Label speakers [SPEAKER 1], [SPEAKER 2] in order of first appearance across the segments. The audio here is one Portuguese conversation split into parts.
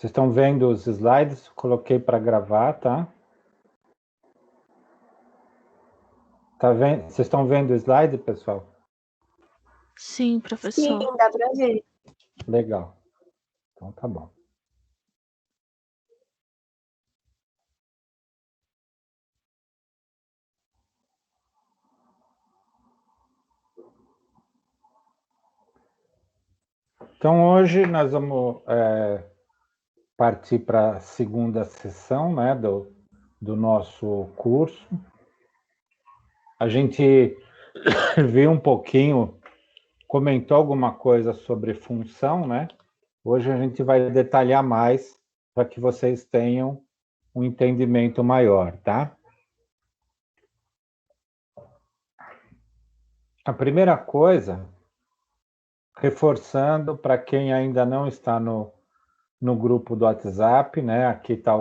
[SPEAKER 1] Vocês estão vendo os slides? Coloquei para gravar, tá? Tá vendo? Vocês estão vendo o slide, pessoal?
[SPEAKER 2] Sim, professor.
[SPEAKER 3] Sim, dá para ver.
[SPEAKER 1] Legal. Então tá bom. Então hoje nós vamos partir para a segunda sessão, né, do nosso curso. A gente viu um pouquinho, comentou alguma coisa sobre função, né? Hoje a gente vai detalhar mais para que vocês tenham um entendimento maior, tá? A primeira coisa, reforçando para quem ainda não está no grupo do WhatsApp, né? Aqui tá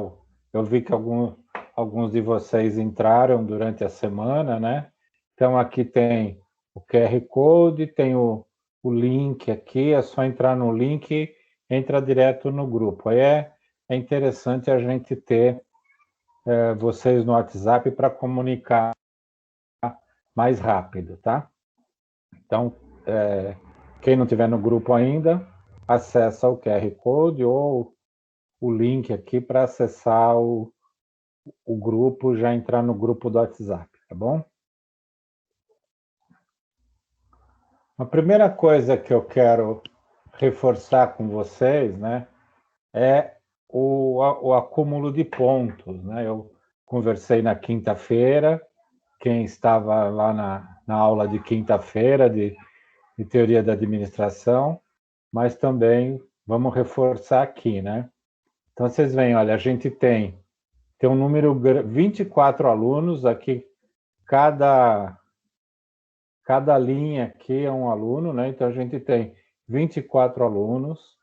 [SPEAKER 1] eu vi que alguns de vocês entraram durante a semana, né? Então aqui tem o QR Code, tem o link aqui, é só entrar no link e entra direto no grupo. Aí é interessante a gente ter vocês no WhatsApp para comunicar mais rápido, tá? Então, quem não tiver no grupo ainda, acessa o QR Code ou o link aqui para acessar o grupo, já entrar no grupo do WhatsApp, tá bom? A primeira coisa que eu quero reforçar com vocês, né, é o acúmulo de pontos, né? Eu conversei na quinta-feira, quem estava lá na aula de quinta-feira de teoria da administração, mas também vamos reforçar aqui, né? Então vocês veem, olha, a gente tem um número 24 alunos aqui, cada linha aqui é um aluno, né? Então a gente tem 24 alunos,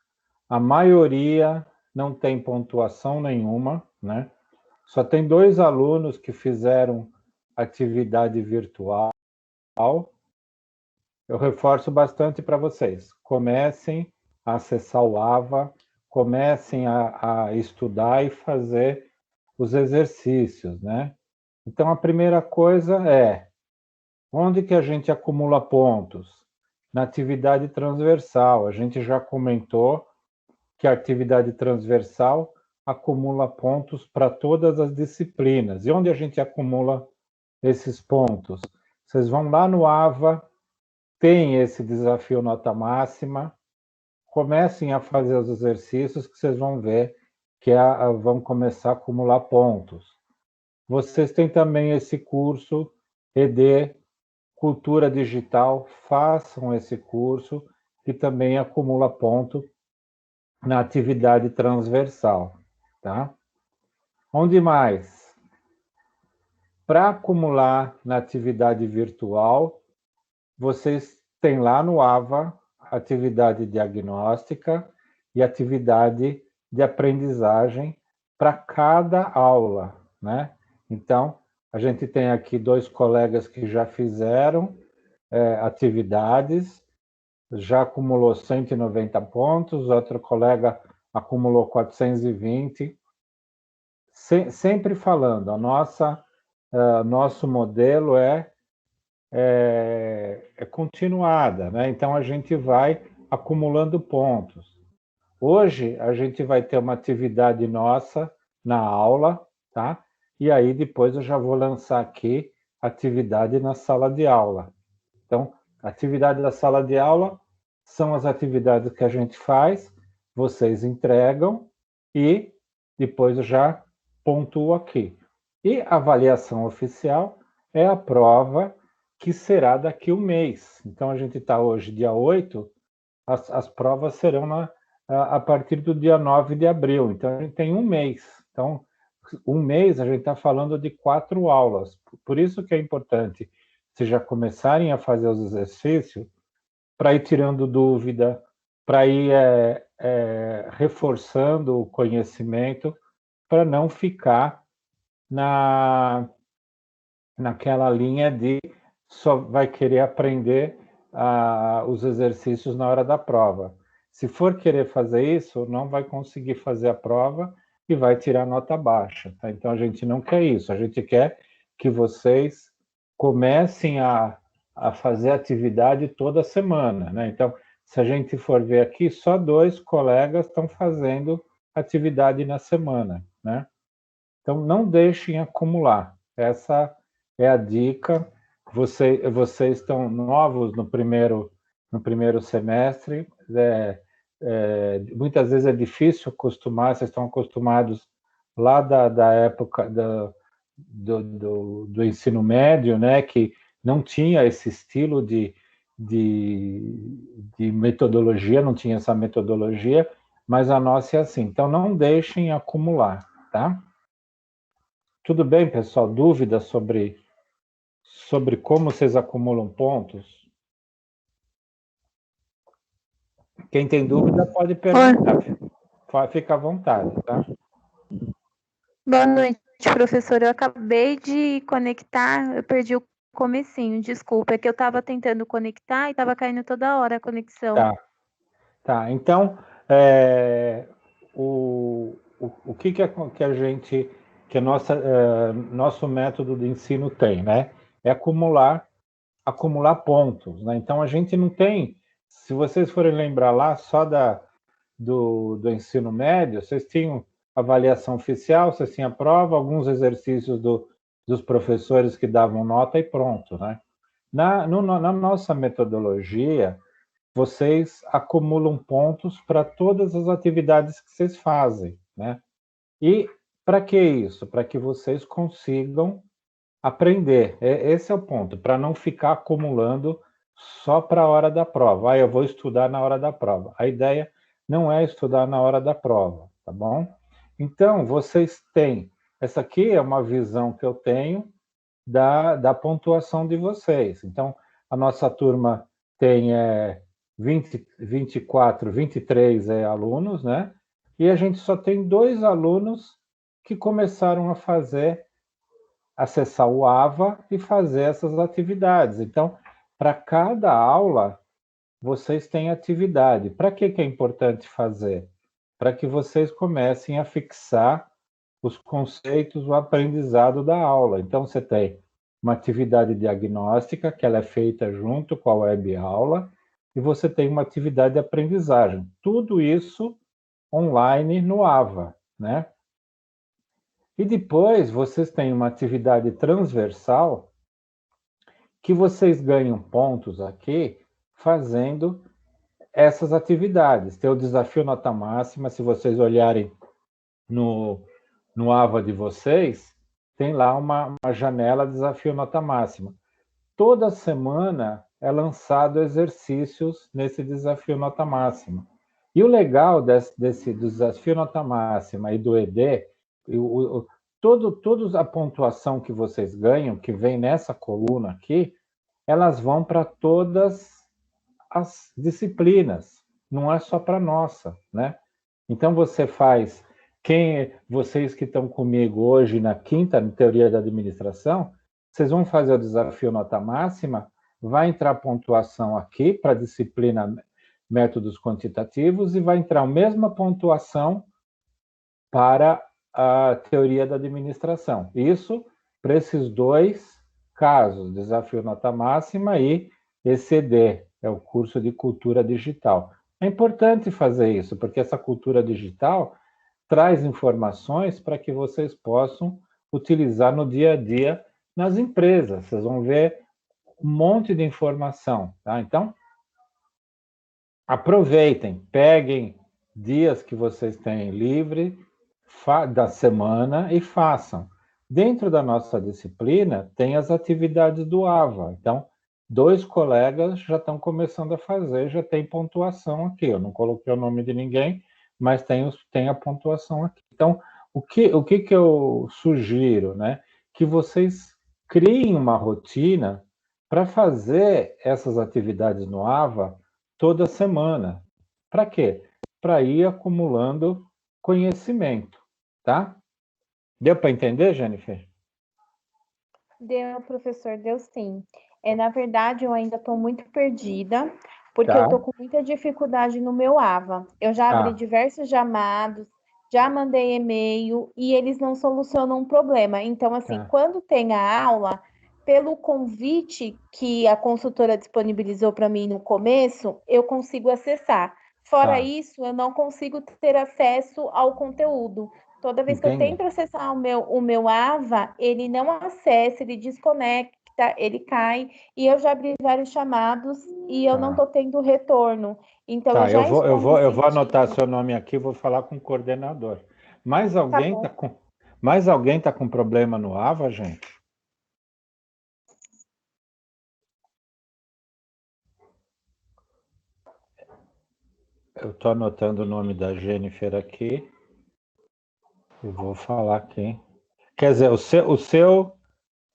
[SPEAKER 1] a maioria não tem pontuação nenhuma, né? Só tem 2 alunos que fizeram atividade virtual. Eu reforço bastante para vocês. Comecem a acessar o AVA, comecem a estudar e fazer os exercícios, né? Então, a primeira coisa é, onde que a gente acumula pontos? Na atividade transversal. A gente já comentou que a atividade transversal acumula pontos para todas as disciplinas. E onde a gente acumula esses pontos? Vocês vão lá no AVA, tem esse desafio nota máxima, comecem a fazer os exercícios que vocês vão ver que vão começar a acumular pontos. Vocês têm também esse curso ED Cultura Digital, façam esse curso que também acumula ponto na atividade transversal, tá? Onde mais? Para acumular na atividade virtual, vocês têm lá no AVA atividade diagnóstica e atividade de aprendizagem para cada aula, né? Então, a gente tem aqui 2 colegas que já fizeram atividades, já acumulou 190 pontos, outro colega acumulou 420. Sempre falando, nosso modelo é continuada, né? Então a gente vai acumulando pontos. Hoje a gente vai ter uma atividade nossa na aula, tá? E aí depois eu já vou lançar aqui atividade na sala de aula. Então, atividade da sala de aula são as atividades que a gente faz, vocês entregam e depois eu já pontuo aqui. E a avaliação oficial é a prova que será daqui um mês. Então, a gente está hoje, dia 8, as provas serão a partir do dia 9 de abril. Então, a gente tem um mês. Então, um mês a gente está falando de 4 aulas. Por isso que é importante vocês já começarem a fazer os exercícios para ir tirando dúvida, para ir reforçando o conhecimento, para não ficar naquela linha de só vai querer aprender os exercícios na hora da prova. Se for querer fazer isso, não vai conseguir fazer a prova e vai tirar nota baixa, tá? Então a gente não quer isso, a gente quer que vocês comecem a fazer atividade toda semana, né? Então, se a gente for ver aqui, só 2 colegas estão fazendo atividade na semana, né? Então, não deixem acumular. Essa é a dica. Vocês estão novos no primeiro semestre. Muitas vezes é difícil acostumar, vocês estão acostumados lá da época do ensino médio, né, que não tinha esse estilo de metodologia, não tinha essa metodologia, mas a nossa é assim. Então, não deixem acumular, tá? Tudo bem, pessoal? Dúvidas sobre como vocês acumulam pontos? Quem tem dúvida pode perguntar. Fica à vontade, tá?
[SPEAKER 2] Boa noite, professor. Eu acabei de conectar, eu perdi o comecinho, desculpa. É que eu estava tentando conectar e estava caindo toda hora a conexão.
[SPEAKER 1] Tá. Então, o que a gente, que a nosso método de ensino tem, né? É acumular pontos, né? Então, a gente não tem, se vocês forem lembrar lá, só do ensino médio, vocês tinham avaliação oficial, vocês tinham a prova, alguns exercícios dos professores que davam nota e pronto, né? Na nossa metodologia, vocês acumulam pontos para todas as atividades que vocês fazem, né? E para que isso? Para que vocês consigam aprender. Esse é o ponto, para não ficar acumulando só para a hora da prova. Eu vou estudar na hora da prova. A ideia não é estudar na hora da prova, tá bom? Então, vocês têm. Essa aqui é uma visão que eu tenho da pontuação de vocês. Então, a nossa turma tem 24, 23 alunos, né? E a gente só tem 2 alunos que começaram a acessar o AVA e fazer essas atividades. Então, para cada aula, vocês têm atividade. Para que é importante fazer? Para que vocês comecem a fixar os conceitos, o aprendizado da aula. Então, você tem uma atividade diagnóstica, que ela é feita junto com a web aula, e você tem uma atividade de aprendizagem. Tudo isso online no AVA, né? E depois vocês têm uma atividade transversal que vocês ganham pontos aqui fazendo essas atividades. Tem o desafio nota máxima, se vocês olharem no AVA de vocês, tem lá uma janela desafio nota máxima. Toda semana é lançado exercícios nesse desafio nota máxima. E o legal desse desafio nota máxima e do ED, toda a pontuação que vocês ganham, que vem nessa coluna aqui, elas vão para todas as disciplinas, não é só para nossa, né? Então você faz, vocês que estão comigo hoje na quinta em teoria da administração, vocês vão fazer o desafio nota máxima, vai entrar pontuação aqui para a disciplina métodos quantitativos e vai entrar a mesma pontuação para a teoria da administração. Isso para esses 2 casos, desafio nota máxima e ECD, é o curso de cultura digital. É importante fazer isso, porque essa cultura digital traz informações para que vocês possam utilizar no dia a dia nas empresas. Vocês vão ver um monte de informação, tá? Então, aproveitem, peguem dias que vocês têm livre da semana e façam. Dentro da nossa disciplina, tem as atividades do AVA. Então, 2 colegas já estão começando a fazer, já tem pontuação aqui. Eu não coloquei o nome de ninguém, mas tem a pontuação aqui. Então, o que eu sugiro, né? Que vocês criem uma rotina para fazer essas atividades no AVA toda semana. Para quê? Para ir acumulando conhecimento, tá? Deu para entender, Jennifer?
[SPEAKER 3] Deu, professor, deu sim. Na verdade, eu ainda estou muito perdida,
[SPEAKER 2] porque eu
[SPEAKER 1] Tá,
[SPEAKER 2] tô com muita dificuldade no meu AVA. Eu já abri
[SPEAKER 1] tá,
[SPEAKER 2] diversos chamados, já mandei e-mail e eles não solucionam o problema. Então, assim,
[SPEAKER 1] tá,
[SPEAKER 2] quando tem a aula, pelo convite que a consultora disponibilizou para mim no começo, eu consigo acessar. Fora
[SPEAKER 1] tá.
[SPEAKER 2] isso, eu não consigo ter acesso ao conteúdo. Toda vez que eu
[SPEAKER 1] Entendi.
[SPEAKER 2] tento acessar o meu AVA, ele não acessa, ele desconecta, ele cai, e eu já abri vários chamados e eu não
[SPEAKER 1] Tá.
[SPEAKER 2] estou tendo retorno. Então, eu
[SPEAKER 1] Tá, eu
[SPEAKER 2] já
[SPEAKER 1] vou, eu
[SPEAKER 2] estou
[SPEAKER 1] vou,
[SPEAKER 2] me
[SPEAKER 1] eu vou anotar
[SPEAKER 2] sentindo.
[SPEAKER 1] seu nome aqui, e vou falar com o coordenador. Mais
[SPEAKER 2] Tá
[SPEAKER 1] alguém tá
[SPEAKER 2] bom.
[SPEAKER 1] com, mais alguém tá com problema no AVA, gente? Eu estou anotando o nome da Jennifer aqui e vou falar aqui. Quer dizer, o seu,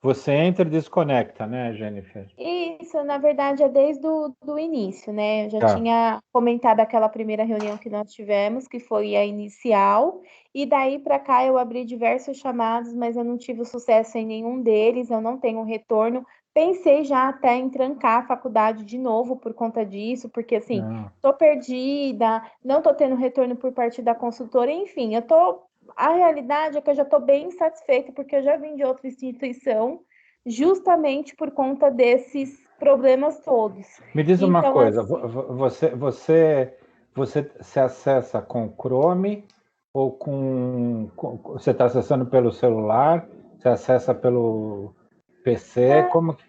[SPEAKER 1] você entra e desconecta, né, Jennifer?
[SPEAKER 2] Isso, na verdade, é desde o do início, né? Eu já
[SPEAKER 1] Tá.
[SPEAKER 2] tinha comentado aquela primeira reunião que nós tivemos, que foi a inicial, e daí para cá eu abri diversos chamados, mas eu não tive sucesso em nenhum deles, eu não tenho retorno. Pensei já até em trancar a faculdade de novo por conta disso, porque assim,
[SPEAKER 1] Não.
[SPEAKER 2] tô perdida, não tô tendo retorno por parte da consultora, enfim, eu tô. A realidade é que eu já estou bem insatisfeita, porque eu já vim de outra instituição justamente por conta desses problemas todos.
[SPEAKER 1] Me diz uma
[SPEAKER 2] Então,
[SPEAKER 1] coisa,
[SPEAKER 2] assim,
[SPEAKER 1] você se acessa com Chrome ou você está acessando pelo celular? Você acessa pelo PC?
[SPEAKER 2] na,
[SPEAKER 1] Como que...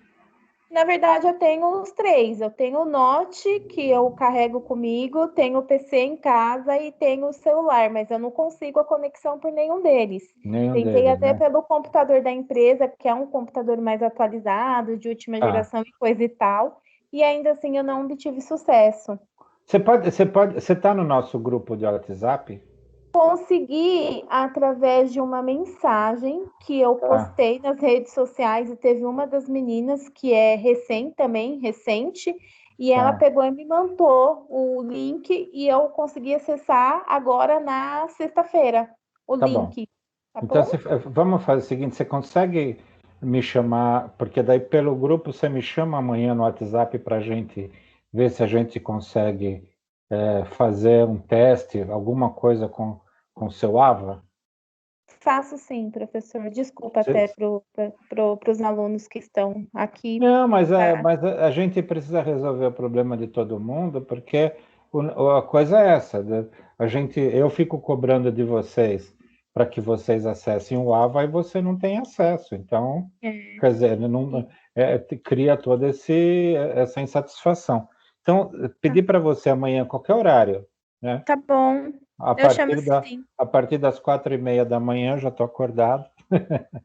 [SPEAKER 2] na verdade, eu tenho os três. Eu tenho o Note, que eu carrego comigo, tenho o PC em casa e tenho o celular, mas eu não consigo a conexão por nenhum deles.
[SPEAKER 1] Nenhum
[SPEAKER 2] Tentei
[SPEAKER 1] deles,
[SPEAKER 2] até
[SPEAKER 1] né?
[SPEAKER 2] pelo computador da empresa, que é um computador mais atualizado, de última
[SPEAKER 1] Ah,
[SPEAKER 2] geração e coisa e tal, e ainda assim eu não obtive sucesso.
[SPEAKER 1] você está no nosso grupo de WhatsApp?
[SPEAKER 2] Consegui através de uma mensagem que eu
[SPEAKER 1] Tá,
[SPEAKER 2] postei nas redes sociais e teve uma das meninas que é recente, e ela
[SPEAKER 1] tá,
[SPEAKER 2] pegou e me mandou o link e eu consegui acessar agora na sexta-feira o
[SPEAKER 1] tá bom.
[SPEAKER 2] link, tá
[SPEAKER 1] Então,
[SPEAKER 2] bom?
[SPEAKER 1] vamos fazer o seguinte: você consegue me chamar, porque daí pelo grupo você me chama amanhã no WhatsApp para a gente ver se a gente consegue fazer um teste, alguma coisa com o seu AVA?
[SPEAKER 2] Faço sim, professor. Desculpa até
[SPEAKER 1] Você-
[SPEAKER 2] para os alunos que estão aqui.
[SPEAKER 1] Não, mas,
[SPEAKER 2] Tá?
[SPEAKER 1] mas a gente precisa resolver o problema de todo mundo, porque a coisa é essa: eu fico cobrando de vocês para que vocês acessem o AVA e você não tem acesso. Então,
[SPEAKER 2] É.
[SPEAKER 1] quer dizer, não, cria toda essa insatisfação. Então,
[SPEAKER 2] Tá,
[SPEAKER 1] pedir para você amanhã, qualquer horário, né?
[SPEAKER 2] tá bom.
[SPEAKER 1] A
[SPEAKER 2] Eu chamo
[SPEAKER 1] partir
[SPEAKER 2] sim.
[SPEAKER 1] a partir das 4:30 da manhã, eu já estou acordado.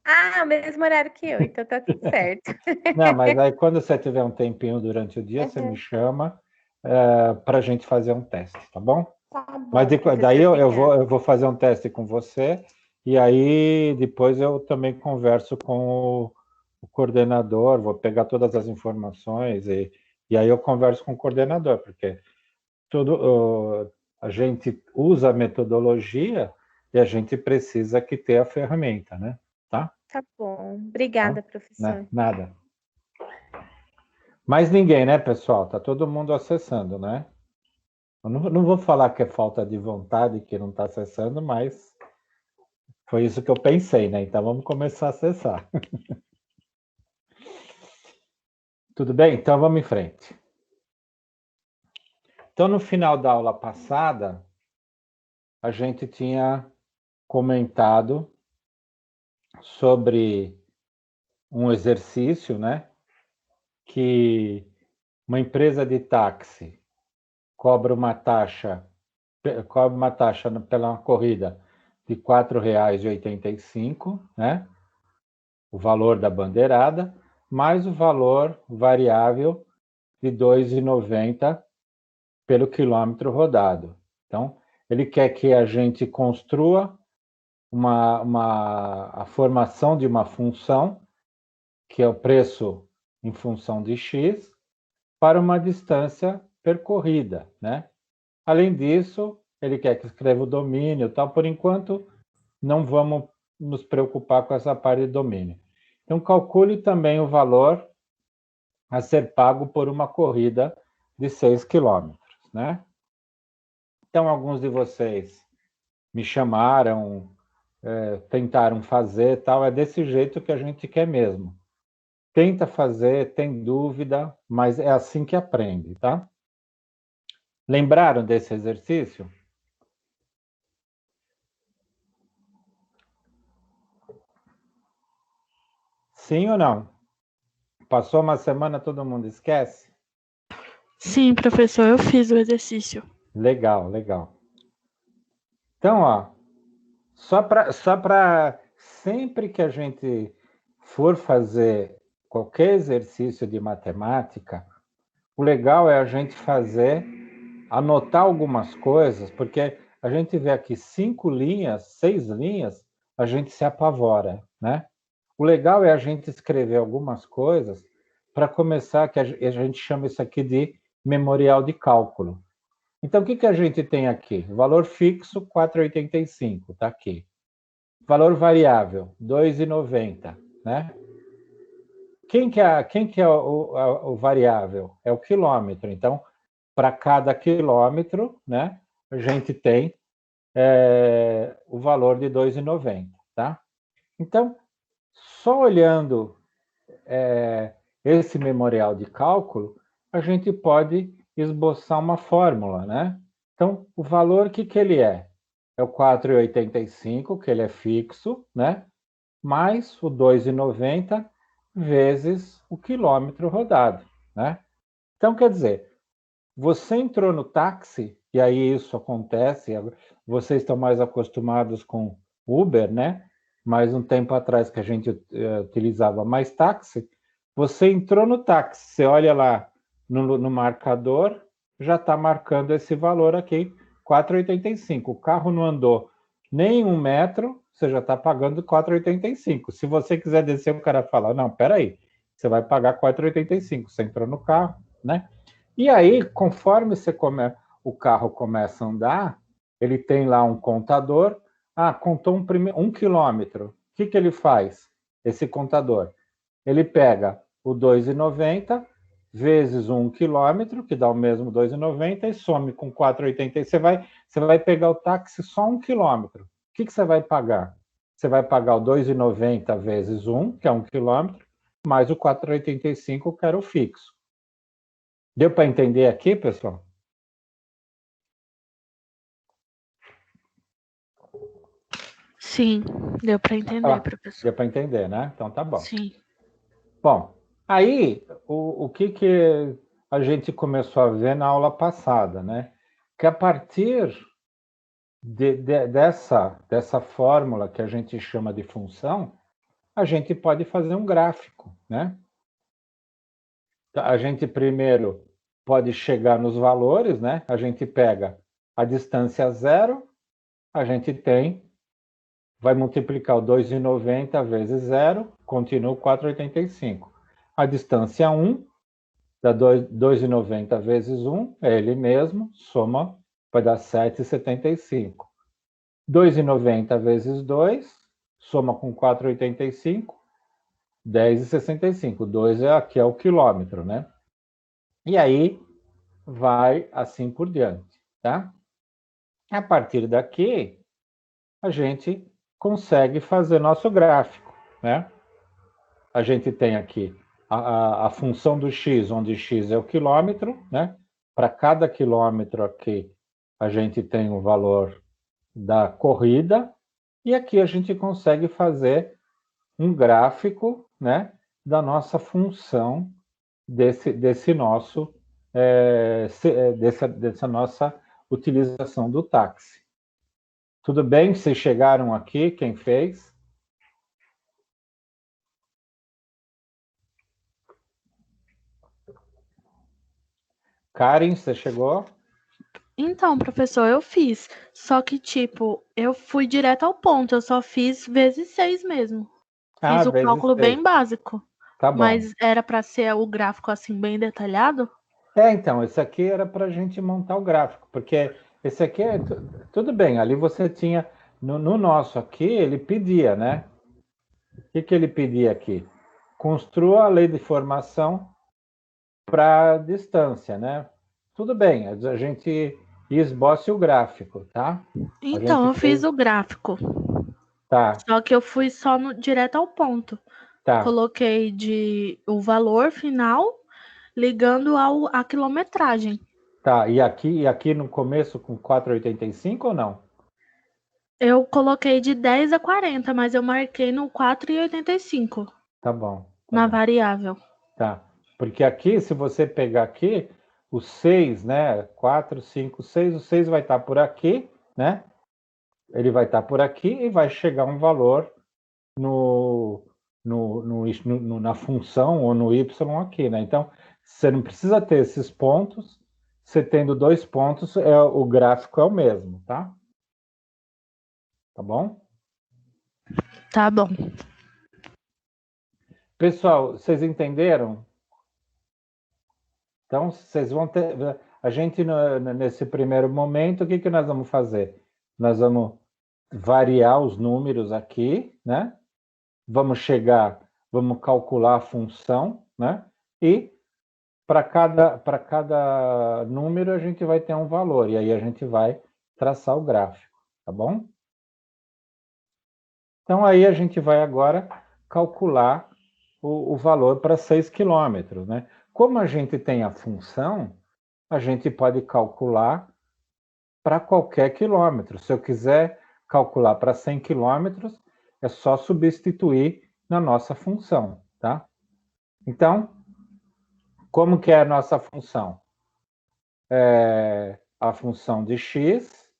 [SPEAKER 2] Ah, o mesmo horário que eu, então tá tudo certo.
[SPEAKER 1] Não, mas aí quando você tiver um tempinho durante o dia, você me
[SPEAKER 2] Uhum.
[SPEAKER 1] chama para a gente fazer um teste, tá bom?
[SPEAKER 2] Tá
[SPEAKER 1] Mas
[SPEAKER 2] bom,
[SPEAKER 1] daí
[SPEAKER 2] professor,
[SPEAKER 1] eu
[SPEAKER 2] obrigada.
[SPEAKER 1] vou fazer um teste com você e aí depois eu também converso com o coordenador, vou pegar todas as informações e aí eu converso com o coordenador, porque a gente usa a metodologia e a gente precisa que ter a ferramenta, né? Tá?
[SPEAKER 2] Tá bom.
[SPEAKER 1] Tá?
[SPEAKER 2] Obrigada,
[SPEAKER 1] Né?
[SPEAKER 2] professor.
[SPEAKER 1] Nada. Mais ninguém, né, pessoal? Tá todo mundo acessando, né? Eu não vou falar que é falta de vontade que não está acessando, mas foi isso que eu pensei, né? Então vamos começar a acessar. Tudo bem? Então vamos em frente. Então, no final da aula passada, a gente tinha comentado sobre um exercício, né? Que uma empresa de táxi cobra uma taxa, pela corrida de R$ 4,85, né? O valor da bandeirada, mais o valor variável de R$ 2,90 pelo quilômetro rodado. Então, ele quer que a gente construa a formação de uma função, que é o preço em função de x, para uma distância percorrida, né? Além disso, ele quer que escreva o domínio, tal. Por enquanto, não vamos nos preocupar com essa parte de domínio. Então, calcule também o valor a ser pago por uma corrida de 6 quilômetros, né? Então, alguns de vocês me chamaram, tentaram fazer, tal, é desse jeito que a gente quer mesmo. Tenta fazer, tem dúvida, mas é assim que aprende, tá? Lembraram desse exercício? Sim ou não? Passou uma semana, todo mundo esquece?
[SPEAKER 3] Sim, professor, eu fiz o exercício.
[SPEAKER 1] Legal, legal. Então, ó, só para sempre que a gente for fazer qualquer exercício de matemática, o legal é a gente fazer, anotar algumas coisas, porque a gente vê aqui 5 linhas, 6 linhas, a gente se apavora, né? O legal é a gente escrever algumas coisas para começar, que a gente chama isso aqui de memorial de cálculo. Então, o que a gente tem aqui? Valor fixo, 4,85, está aqui. Valor variável, 2,90, né? Quem que é o variável? É o quilômetro. Então, para cada quilômetro, né, a gente tem o valor de 2,90, tá? Então, só olhando esse memorial de cálculo, a gente pode esboçar uma fórmula, né? Então, o valor, o que ele é? É o 4,85, que ele é fixo, né? Mais o 2,90 vezes o quilômetro rodado, né? Então, quer dizer, você entrou no táxi, e aí isso acontece, vocês estão mais acostumados com Uber, né? Mais um tempo atrás que a gente utilizava mais táxi, você entrou no táxi, você olha lá no marcador, já está marcando esse valor aqui, 4,85. O carro não andou nem 1 metro, você já está pagando 4,85. Se você quiser descer, o cara fala, não, peraí, você vai pagar 4,85, você entrou no carro, né? E aí, conforme o carro começa a andar, ele tem lá um contador. Ah, contou 1 quilômetro. O que ele faz, esse contador? Ele pega o 2,90 vezes 1 quilômetro, que dá o mesmo 2,90, e some com 4,80. Você vai pegar o táxi só 1 quilômetro. O que você vai pagar? Você vai pagar o 2,90 vezes 1, que é 1 quilômetro, mais o 4,85, que era o fixo. Deu para entender aqui, pessoal?
[SPEAKER 3] Sim, deu para entender, professor.
[SPEAKER 1] Deu para entender, né? Então tá bom.
[SPEAKER 3] Sim.
[SPEAKER 1] Bom, aí o que a gente começou a ver na aula passada, né? Que a partir dessa fórmula que a gente chama de função, a gente pode fazer um gráfico, né? A gente primeiro pode chegar nos valores, né? A gente pega a distância zero, a gente vai multiplicar o 2,90 vezes zero, continua 4,85. A distância 1, dá 2,90 vezes 1, é ele mesmo, soma, vai dar 7,75. 2,90 vezes 2, soma com 4,85, 10,65. 2 aqui é o quilômetro, né? E aí vai assim por diante, tá? A partir daqui, a gente consegue fazer nosso gráfico, né? A gente tem aqui a função do x, onde x é o quilômetro, né? Para cada quilômetro aqui, a gente tem o valor da corrida, e aqui a gente consegue fazer um gráfico, né? Da nossa função dessa nossa utilização do táxi. Tudo bem? Vocês chegaram aqui? Quem fez? Karen, você chegou?
[SPEAKER 3] Então, professor, eu fiz. Só que, tipo, eu fui direto ao ponto. Eu só fiz vezes 6 mesmo. Fiz o
[SPEAKER 1] Vezes
[SPEAKER 3] cálculo
[SPEAKER 1] 6.
[SPEAKER 3] bem básico.
[SPEAKER 1] Tá bom.
[SPEAKER 3] Mas era para ser o gráfico assim bem detalhado?
[SPEAKER 1] Então, esse aqui era para a gente montar o gráfico, porque esse aqui tudo bem, ali você tinha, no nosso aqui, ele pedia, né? O que ele pedia aqui? Construa a lei de formação para distância, né? tudo bem, a gente esboce o gráfico, tá?
[SPEAKER 3] Então, eu fiz o gráfico.
[SPEAKER 1] Tá.
[SPEAKER 3] Só que eu fui só direto ao ponto.
[SPEAKER 1] Tá.
[SPEAKER 3] Coloquei o valor final ligando à quilometragem.
[SPEAKER 1] Tá, e aqui no começo com 4,85 ou não?
[SPEAKER 3] Eu coloquei de 10 a 40, mas eu marquei no 4,85.
[SPEAKER 1] Tá bom.
[SPEAKER 3] Na variável.
[SPEAKER 1] Tá. Porque aqui, se você pegar aqui, o 6, né? 4, 5, 6, o 6 vai estar por aqui, né? Ele vai estar por aqui e vai chegar um valor na função ou no y aqui, né? Então, você não precisa ter esses pontos. Você tendo 2 pontos, o gráfico é o mesmo, tá? Tá bom?
[SPEAKER 3] Tá bom.
[SPEAKER 1] Pessoal, vocês entenderam? Então, vocês vão ter... A gente, nesse primeiro momento, o que nós vamos fazer? Nós vamos variar os números aqui, né? Vamos calcular a função, né? E para cada número a gente vai ter um valor, e aí a gente vai traçar o gráfico, tá bom? Então, aí a gente vai agora calcular o valor para 6 quilômetros, né? Como a gente tem a função, a gente pode calcular para qualquer quilômetro. Se eu quiser calcular para 100 quilômetros, é só substituir na nossa função, tá? Então, como que é a nossa função? A função de x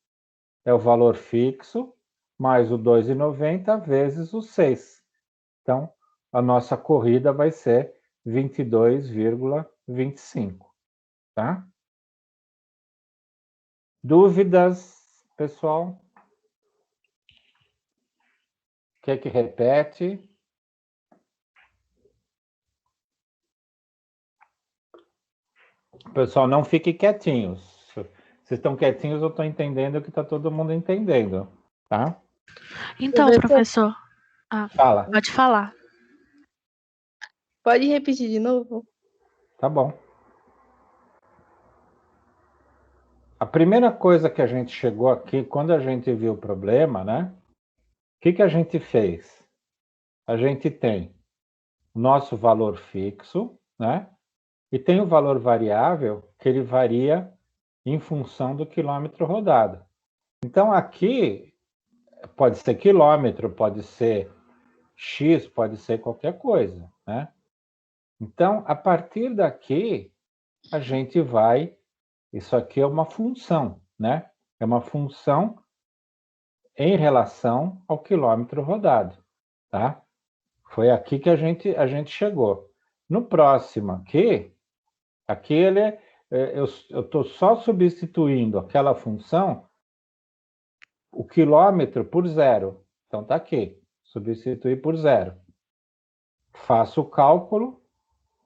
[SPEAKER 1] é o valor fixo, mais o 2,90 vezes o 6. Então, a nossa corrida vai ser 22,25, tá? Dúvidas, pessoal? Quer que repete? Pessoal, não fiquem quietinhos. Vocês estão quietinhos, eu estou entendendo que está todo mundo entendendo, tá?
[SPEAKER 3] Então, professor.
[SPEAKER 1] Fala.
[SPEAKER 3] Pode falar.
[SPEAKER 2] Pode repetir de novo?
[SPEAKER 1] Tá bom. A primeira coisa que a gente chegou aqui, quando a gente viu o problema, né? O que a gente fez? A gente tem o nosso valor fixo, né? E tem o valor variável, que ele varia em função do quilômetro rodado. Então, aqui, pode ser quilômetro, pode ser x, pode ser qualquer coisa, né? Então, a partir daqui, a gente vai... Isso aqui é uma função, né? É uma função em relação ao quilômetro rodado, tá? Foi aqui que a gente chegou. No próximo aqui eu estou só substituindo aquela função, o quilômetro por 0. Então tá aqui, substituir por 0. Faço o cálculo,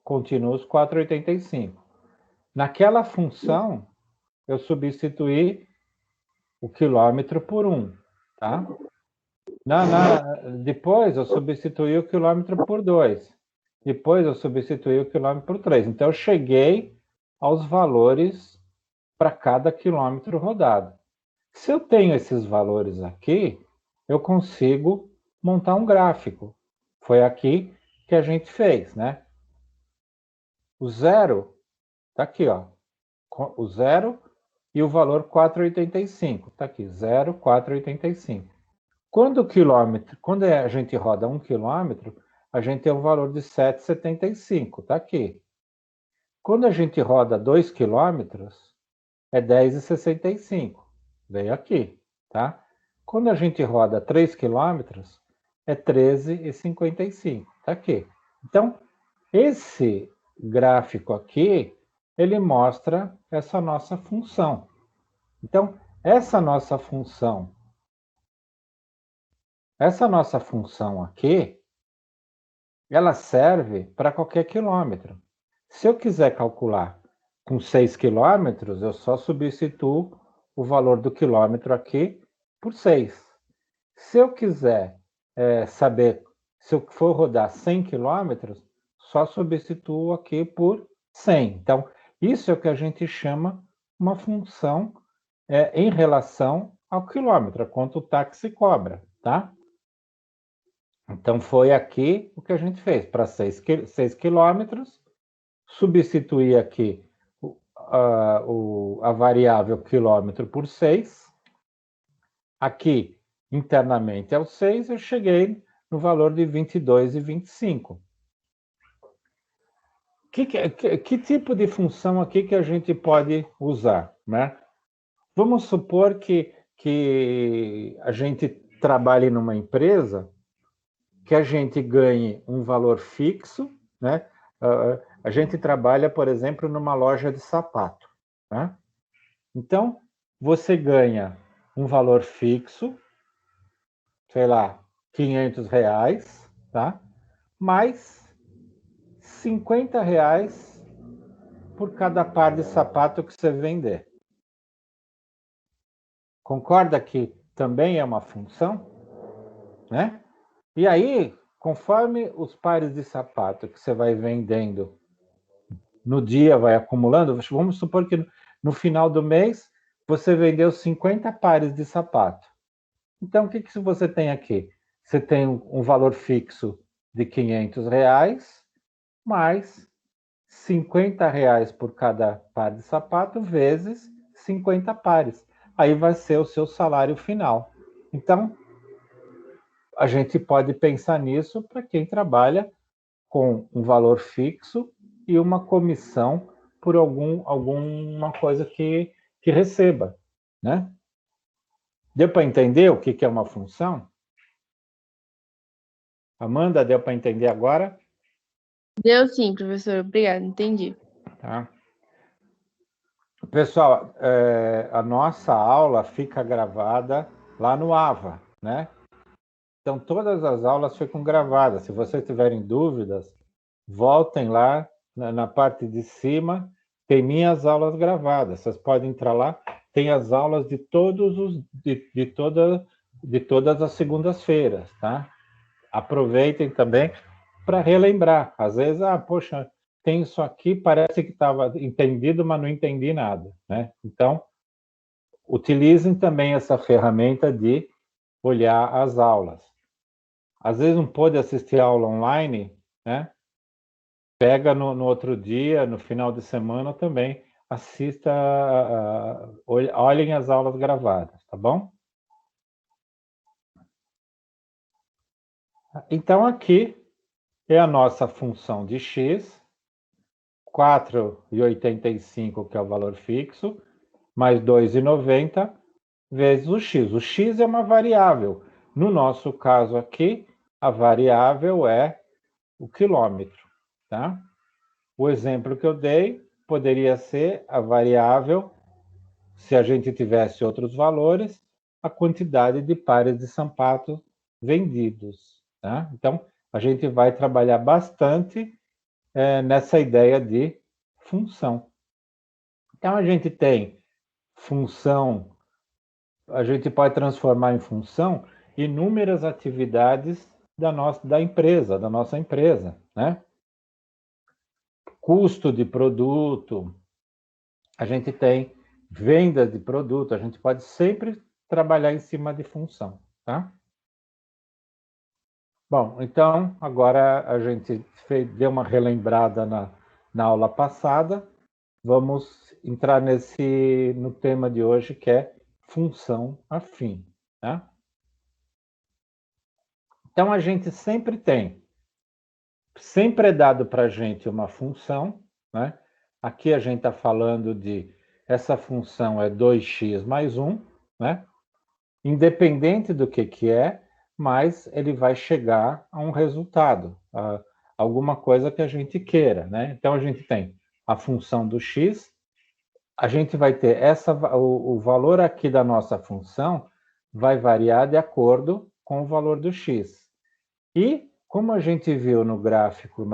[SPEAKER 1] continuo os 4,85. Naquela função, eu substituí o quilômetro por 1, tá? Depois eu substituí o quilômetro por 2. Depois eu substituí o quilômetro por 3. Então eu cheguei aos valores para cada quilômetro rodado. Se eu tenho esses valores aqui, eu consigo montar um gráfico. Foi aqui que a gente fez, né? O 0 está aqui, ó. O 0 e o valor 4,85. Está aqui, 0, 4,85. Quando a gente roda 1 quilômetro, a gente tem um valor de 7,75. Está aqui. Quando a gente roda 2 quilômetros, é 10,65. Veio aqui, tá? Quando a gente roda 3 quilômetros, é 13,55. Está aqui. Então, esse gráfico aqui, ele mostra essa nossa função. Então, essa nossa função aqui, ela serve para qualquer quilômetro. Se eu quiser calcular com 6 quilômetros, eu só substituo o valor do quilômetro aqui por 6. Se eu quiser saber, se eu for rodar 100 quilômetros, só substituo aqui por 100. Então, Isso é o que a gente chama uma função em relação ao quilômetro, quanto o táxi cobra, tá? Então, foi aqui o que a gente fez. Para 6 quilômetros, substituir aqui a variável quilômetro por 6. Aqui, internamente, é o 6, eu cheguei no valor de 22,25. Que tipo de função aqui que a gente pode usar, né? Vamos supor que a gente trabalhe numa empresa que a gente ganhe um valor fixo, né? A gente trabalha, por exemplo, numa loja de sapato, né? Então, você ganha um valor fixo, sei lá, R$ 500, tá? Mais R$ 50 por cada par de sapato que você vender. Concorda que também é uma função, né? E aí, conforme os pares de sapato que você vai vendendo no dia, vai acumulando, vamos supor que no final do mês você vendeu 50 pares de sapato. Então, o que você tem aqui? Você tem um valor fixo de R$ 500, mais R$ 50 por cada par de sapato, vezes 50 pares. Aí vai ser o seu salário final. Então, a gente pode pensar nisso para quem trabalha com um valor fixo e uma comissão por alguma coisa que receba, né? Deu para entender o que é uma função? Amanda, deu para entender agora?
[SPEAKER 3] Deu sim, professor. Obrigada, entendi.
[SPEAKER 1] Tá. Pessoal, a nossa aula fica gravada lá no AVA, né? Então, todas as aulas ficam gravadas. Se vocês tiverem dúvidas, voltem lá na parte de cima, tem minhas aulas gravadas. Vocês podem entrar lá, tem as aulas de todas as segundas-feiras, tá? Aproveitem também para relembrar. Às vezes, poxa, tem isso aqui, parece que estava entendido, mas não entendi nada, né? Então, utilizem também essa ferramenta de olhar as aulas. Às vezes não pôde assistir a aula online, né? Pega no outro dia, no final de semana também, assista, olhem as aulas gravadas, tá bom? Então, aqui é a nossa função de x, 4,85, que é o valor fixo, mais 2,90, vezes o x. O x é uma variável. No nosso caso aqui, a variável é o quilômetro, tá? O exemplo que eu dei poderia ser a variável, se a gente tivesse outros valores, a quantidade de pares de sapato vendidos, tá? Então, a gente vai trabalhar bastante nessa ideia de função. Então, a gente tem função, a gente pode transformar em função inúmeras atividades da nossa empresa, né? Custo de produto, a gente tem vendas de produto, a gente pode sempre trabalhar em cima de função, tá? Bom, então, agora a gente deu uma relembrada na aula passada, vamos entrar no tema de hoje, que é função afim, tá? Então, a gente sempre é dado para a gente uma função, né? Aqui a gente está falando de, essa função é 2x mais 1, né? Independente do que é, mas ele vai chegar a um resultado, alguma coisa que a gente queira, né? Então, a gente tem a função do x, a gente vai ter o valor aqui da nossa função vai variar de acordo com o valor do x. E, como a gente viu no gráfico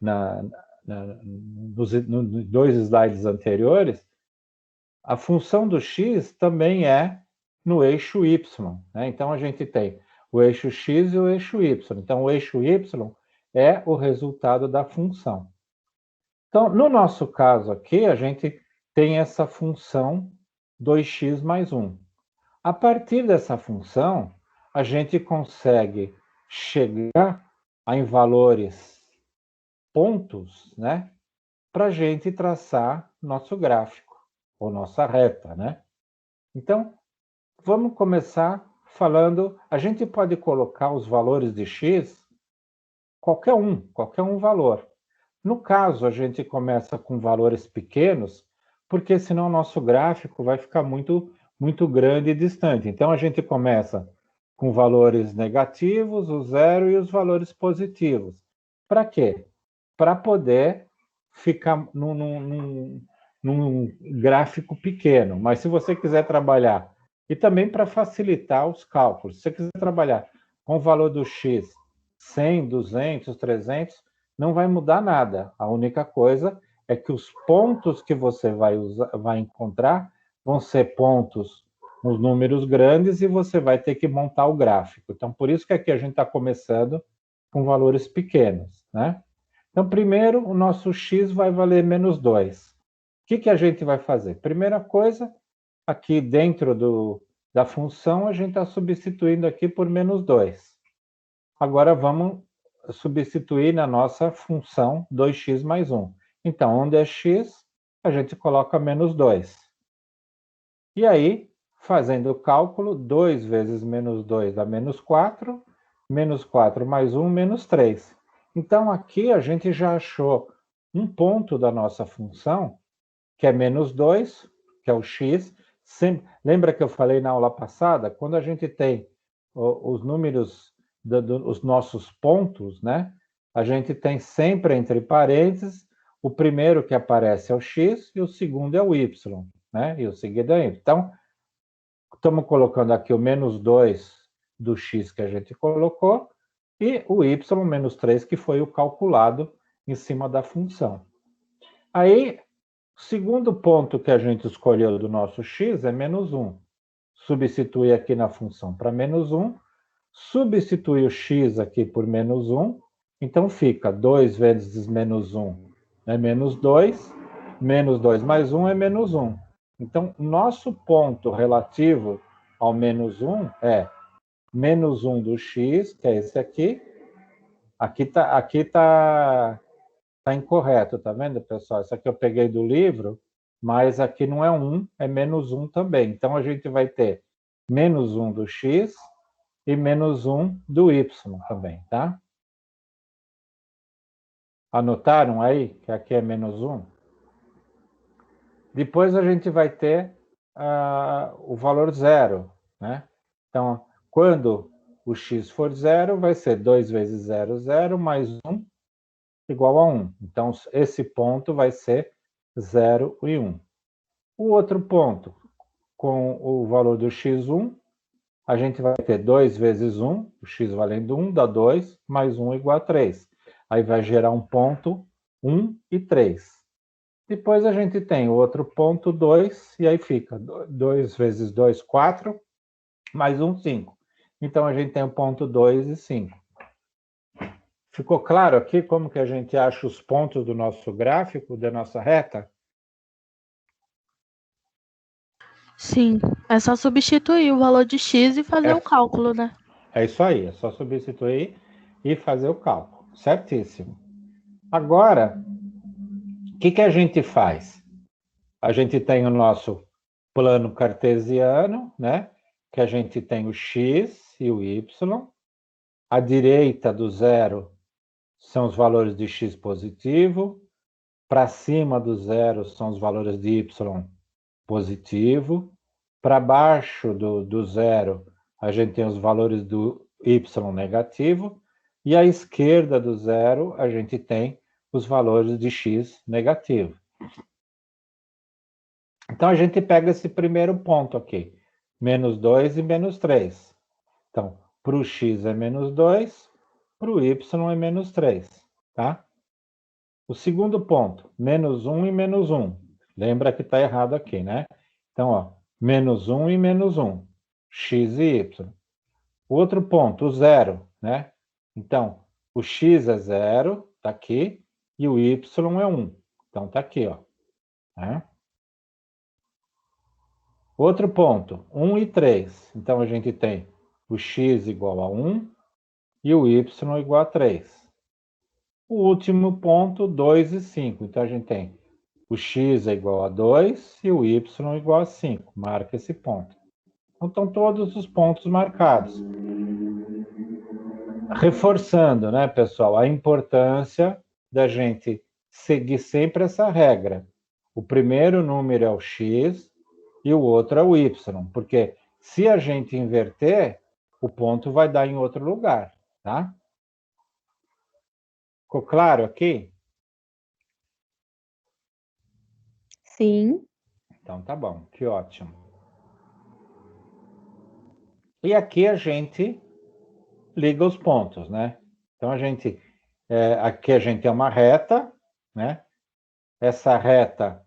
[SPEAKER 1] nos 2 slides anteriores, a função do x também é no eixo y, né? Então, a gente tem o eixo x e o eixo y. Então, o eixo y é o resultado da função. Então, no nosso caso aqui, a gente tem essa função 2x mais 1. A partir dessa função, a gente consegue chegar em valores pontos, né? Para a gente traçar nosso gráfico, ou nossa reta, né? Então, vamos começar falando, a gente pode colocar os valores de x, qualquer um valor. No caso, a gente começa com valores pequenos, porque senão o nosso gráfico vai ficar muito grande e distante. Então, a gente começa com valores negativos, o zero e os valores positivos. Para quê? Para poder ficar num gráfico pequeno. Mas se você quiser trabalhar, e também para facilitar os cálculos, se você quiser trabalhar com o valor do x 100, 200, 300, não vai mudar nada. A única coisa é que os pontos que você vai encontrar vão ser pontos nos números grandes e você vai ter que montar o gráfico. Então, por isso que aqui a gente está começando com valores pequenos, né? Então, primeiro, o nosso x vai valer menos 2. O que a gente vai fazer? Primeira coisa, aqui dentro da função, a gente está substituindo aqui por menos 2. Agora, vamos substituir na nossa função 2x mais 1. Então, onde é x, a gente coloca menos 2. E aí, fazendo o cálculo, 2 vezes menos 2 dá menos 4, menos 4 mais 1, menos 3. Então, aqui a gente já achou um ponto da nossa função, que é menos 2, que é o x. Lembra que eu falei na aula passada? Quando a gente tem os números, os nossos pontos, né? A gente tem sempre entre parênteses, o primeiro que aparece é o x e o segundo é o y, né? E o segundo é o y. Então, estamos colocando aqui o menos 2 do x que a gente colocou e o y menos 3, que foi o calculado em cima da função. Aí, o segundo ponto que a gente escolheu do nosso x é menos 1. Substitui aqui na função para menos 1. Substitui o x aqui por menos 1. Então, fica 2 vezes menos 1 é menos 2. Menos 2 mais 1 é menos 1. Então, nosso ponto relativo ao menos 1 é menos 1 do x, que é esse aqui. Aqui tá incorreto, tá vendo, pessoal? Isso aqui eu peguei do livro, mas aqui não é 1, é menos 1 também. Então, a gente vai ter menos 1 do x e menos 1 do y também, tá? Anotaram aí que aqui é menos 1? Depois a gente vai ter o valor zero, né? Então, quando o x for zero, vai ser 2 vezes 0, 0, mais 1, igual a 1. Então, esse ponto vai ser 0 e 1. O outro ponto, com o valor do x1, a gente vai ter 2 vezes 1, o x valendo 1, dá 2, mais 1 igual a 3. Aí vai gerar um ponto 1 e 3. Depois a gente tem o outro ponto 2, e aí fica 2 vezes 2, 4, mais 1, 5. Então, a gente tem o ponto 2 e 5. Ficou claro aqui como que a gente acha os pontos do nosso gráfico, da nossa reta?
[SPEAKER 3] Sim, é só substituir o valor de x e fazer o cálculo, né?
[SPEAKER 1] É isso aí, é só substituir e fazer o cálculo. Certíssimo. Agora, o que a gente faz? A gente tem o nosso plano cartesiano, né? Que a gente tem o x e o y. À direita do zero são os valores de x positivo. Para cima do zero são os valores de y positivo. Para baixo do zero, a gente tem os valores do y negativo. E à esquerda do zero, a gente tem os valores de x negativo. Então, a gente pega esse primeiro ponto aqui, menos 2 e menos 3. Então, para o x é menos 2, para o y é menos 3, tá? O segundo ponto, menos 1 e menos 1. Lembra que está errado aqui, né? Então, ó, menos 1 e menos 1, x e y. O outro ponto, o zero, né? Então, o x é 0, está aqui, e o y é 1. Então tá aqui, ó. Né? Outro ponto, 1 e 3. Então a gente tem o x igual a 1 e o y igual a 3. O último ponto, 2 e 5. Então a gente tem o x é igual a 2 e o y igual a 5. Marca esse ponto. Então estão todos os pontos marcados. Reforçando, né, pessoal, a importância da gente seguir sempre essa regra. O primeiro número é o x e o outro é o y, porque se a gente inverter, o ponto vai dar em outro lugar, tá? Ficou claro aqui?
[SPEAKER 2] Sim.
[SPEAKER 1] Então tá bom, que ótimo. E aqui a gente liga os pontos, né? Então aqui a gente tem uma reta, né? Essa reta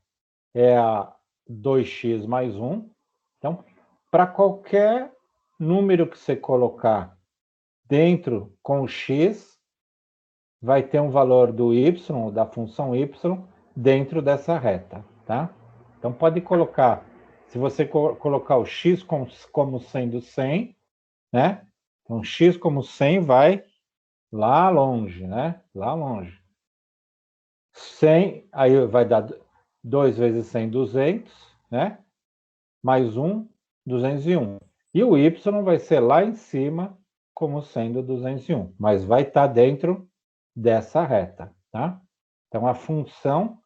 [SPEAKER 1] é a 2x mais 1. Então, para qualquer número que você colocar dentro com o x, vai ter um valor do y, da função y, dentro dessa reta, tá? Então, pode colocar, se você colocar o x como sendo 100, né? Então, x como 100 vai lá longe, né? Lá longe. 100, aí vai dar 2 vezes 100, 200, né? Mais 1, 201. E o y vai ser lá em cima como sendo 201, mas vai estar dentro dessa reta, tá? Então, a função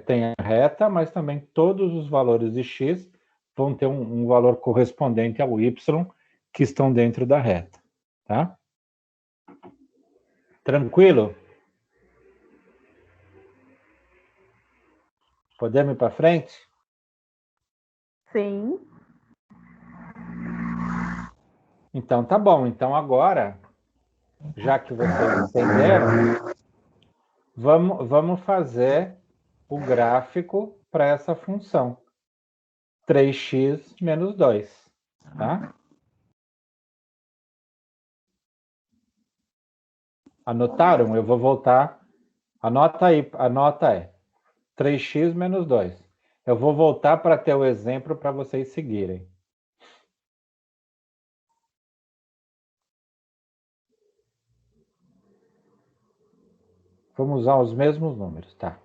[SPEAKER 1] tem a reta, mas também todos os valores de x vão ter um valor correspondente ao y que estão dentro da reta, tá? Tranquilo? Podemos ir para frente?
[SPEAKER 2] Sim.
[SPEAKER 1] Então, tá bom. Então, agora, já que vocês entenderam, vamos fazer o gráfico para essa função. 3x menos 2, tá? Anotaram? Eu vou voltar. Anota aí, anota aí. 3x menos 2. Eu vou voltar para ter o exemplo para vocês seguirem. Vamos usar os mesmos números, tá?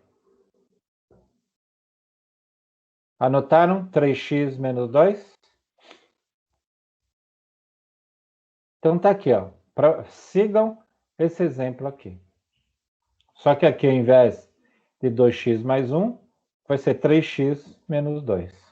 [SPEAKER 1] Anotaram 3x menos 2? Então tá aqui, ó. Sigam esse exemplo aqui. Só que aqui, ao invés de 2x mais 1, vai ser 3x menos 2.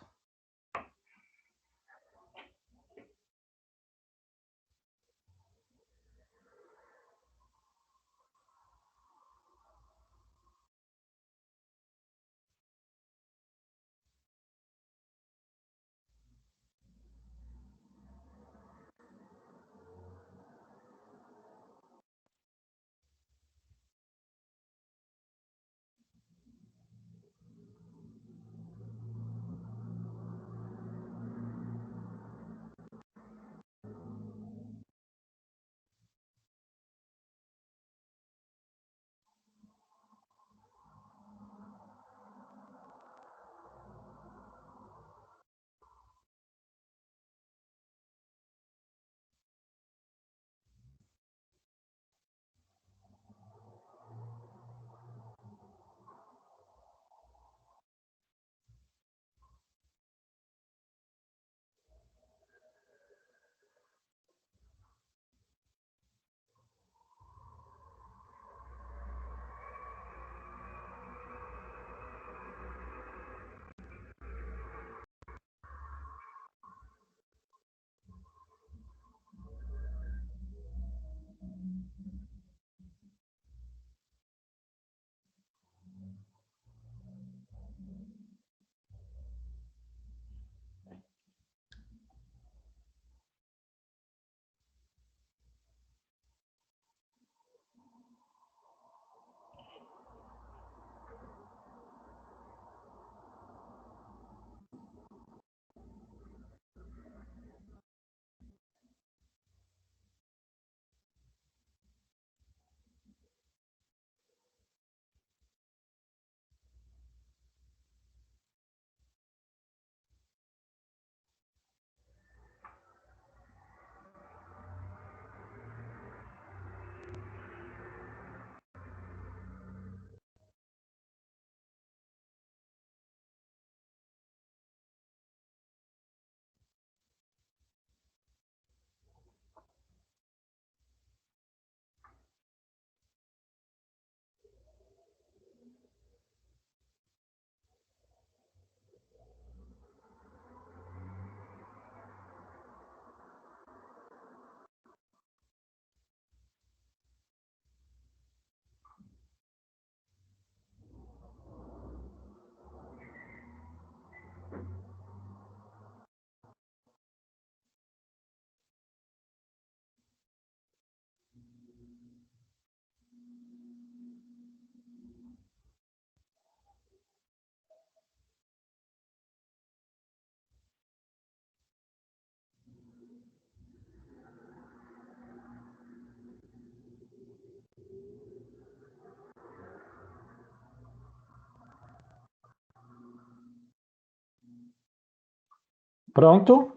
[SPEAKER 1] Pronto?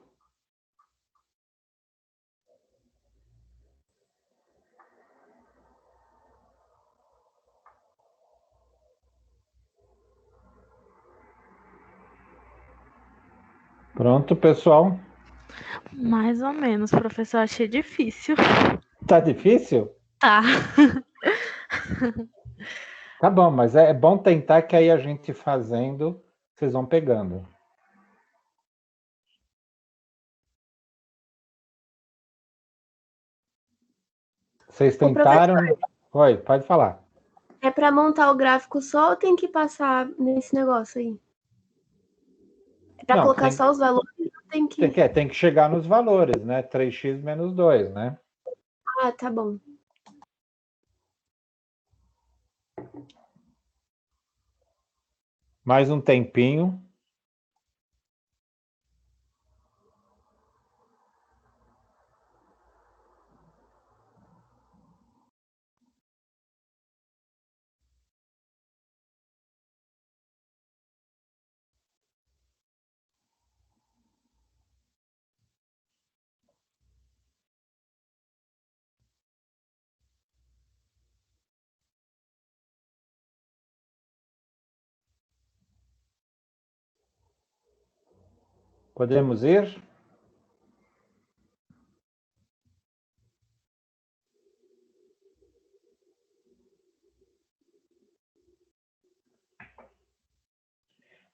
[SPEAKER 1] Pronto, pessoal?
[SPEAKER 3] Mais ou menos, professor. Achei difícil.
[SPEAKER 1] Tá difícil?
[SPEAKER 3] Tá.
[SPEAKER 1] Tá bom, mas é bom tentar que aí a gente fazendo, vocês vão pegando. Vocês tentaram? Oi, pode falar.
[SPEAKER 4] É para montar o gráfico só ou tem que passar nesse negócio aí? É para colocar só os valores?
[SPEAKER 1] Tem que chegar nos valores, né? 3x menos 2, né?
[SPEAKER 4] Ah, tá bom.
[SPEAKER 1] Mais um tempinho. Podemos ir?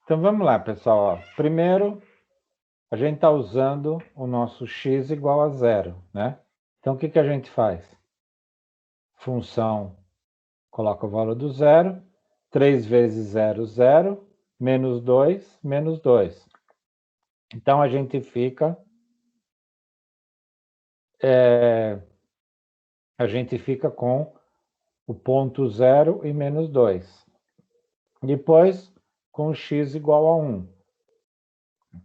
[SPEAKER 1] Então vamos lá, pessoal. Ó, primeiro, a gente está usando o nosso x igual a 0, né? Então o que a gente faz? Função, coloca o valor do 0, 3 vezes 0, 0, menos 2, menos 2. Então a gente fica com o ponto 0 e menos 2. Depois, com x igual a 1.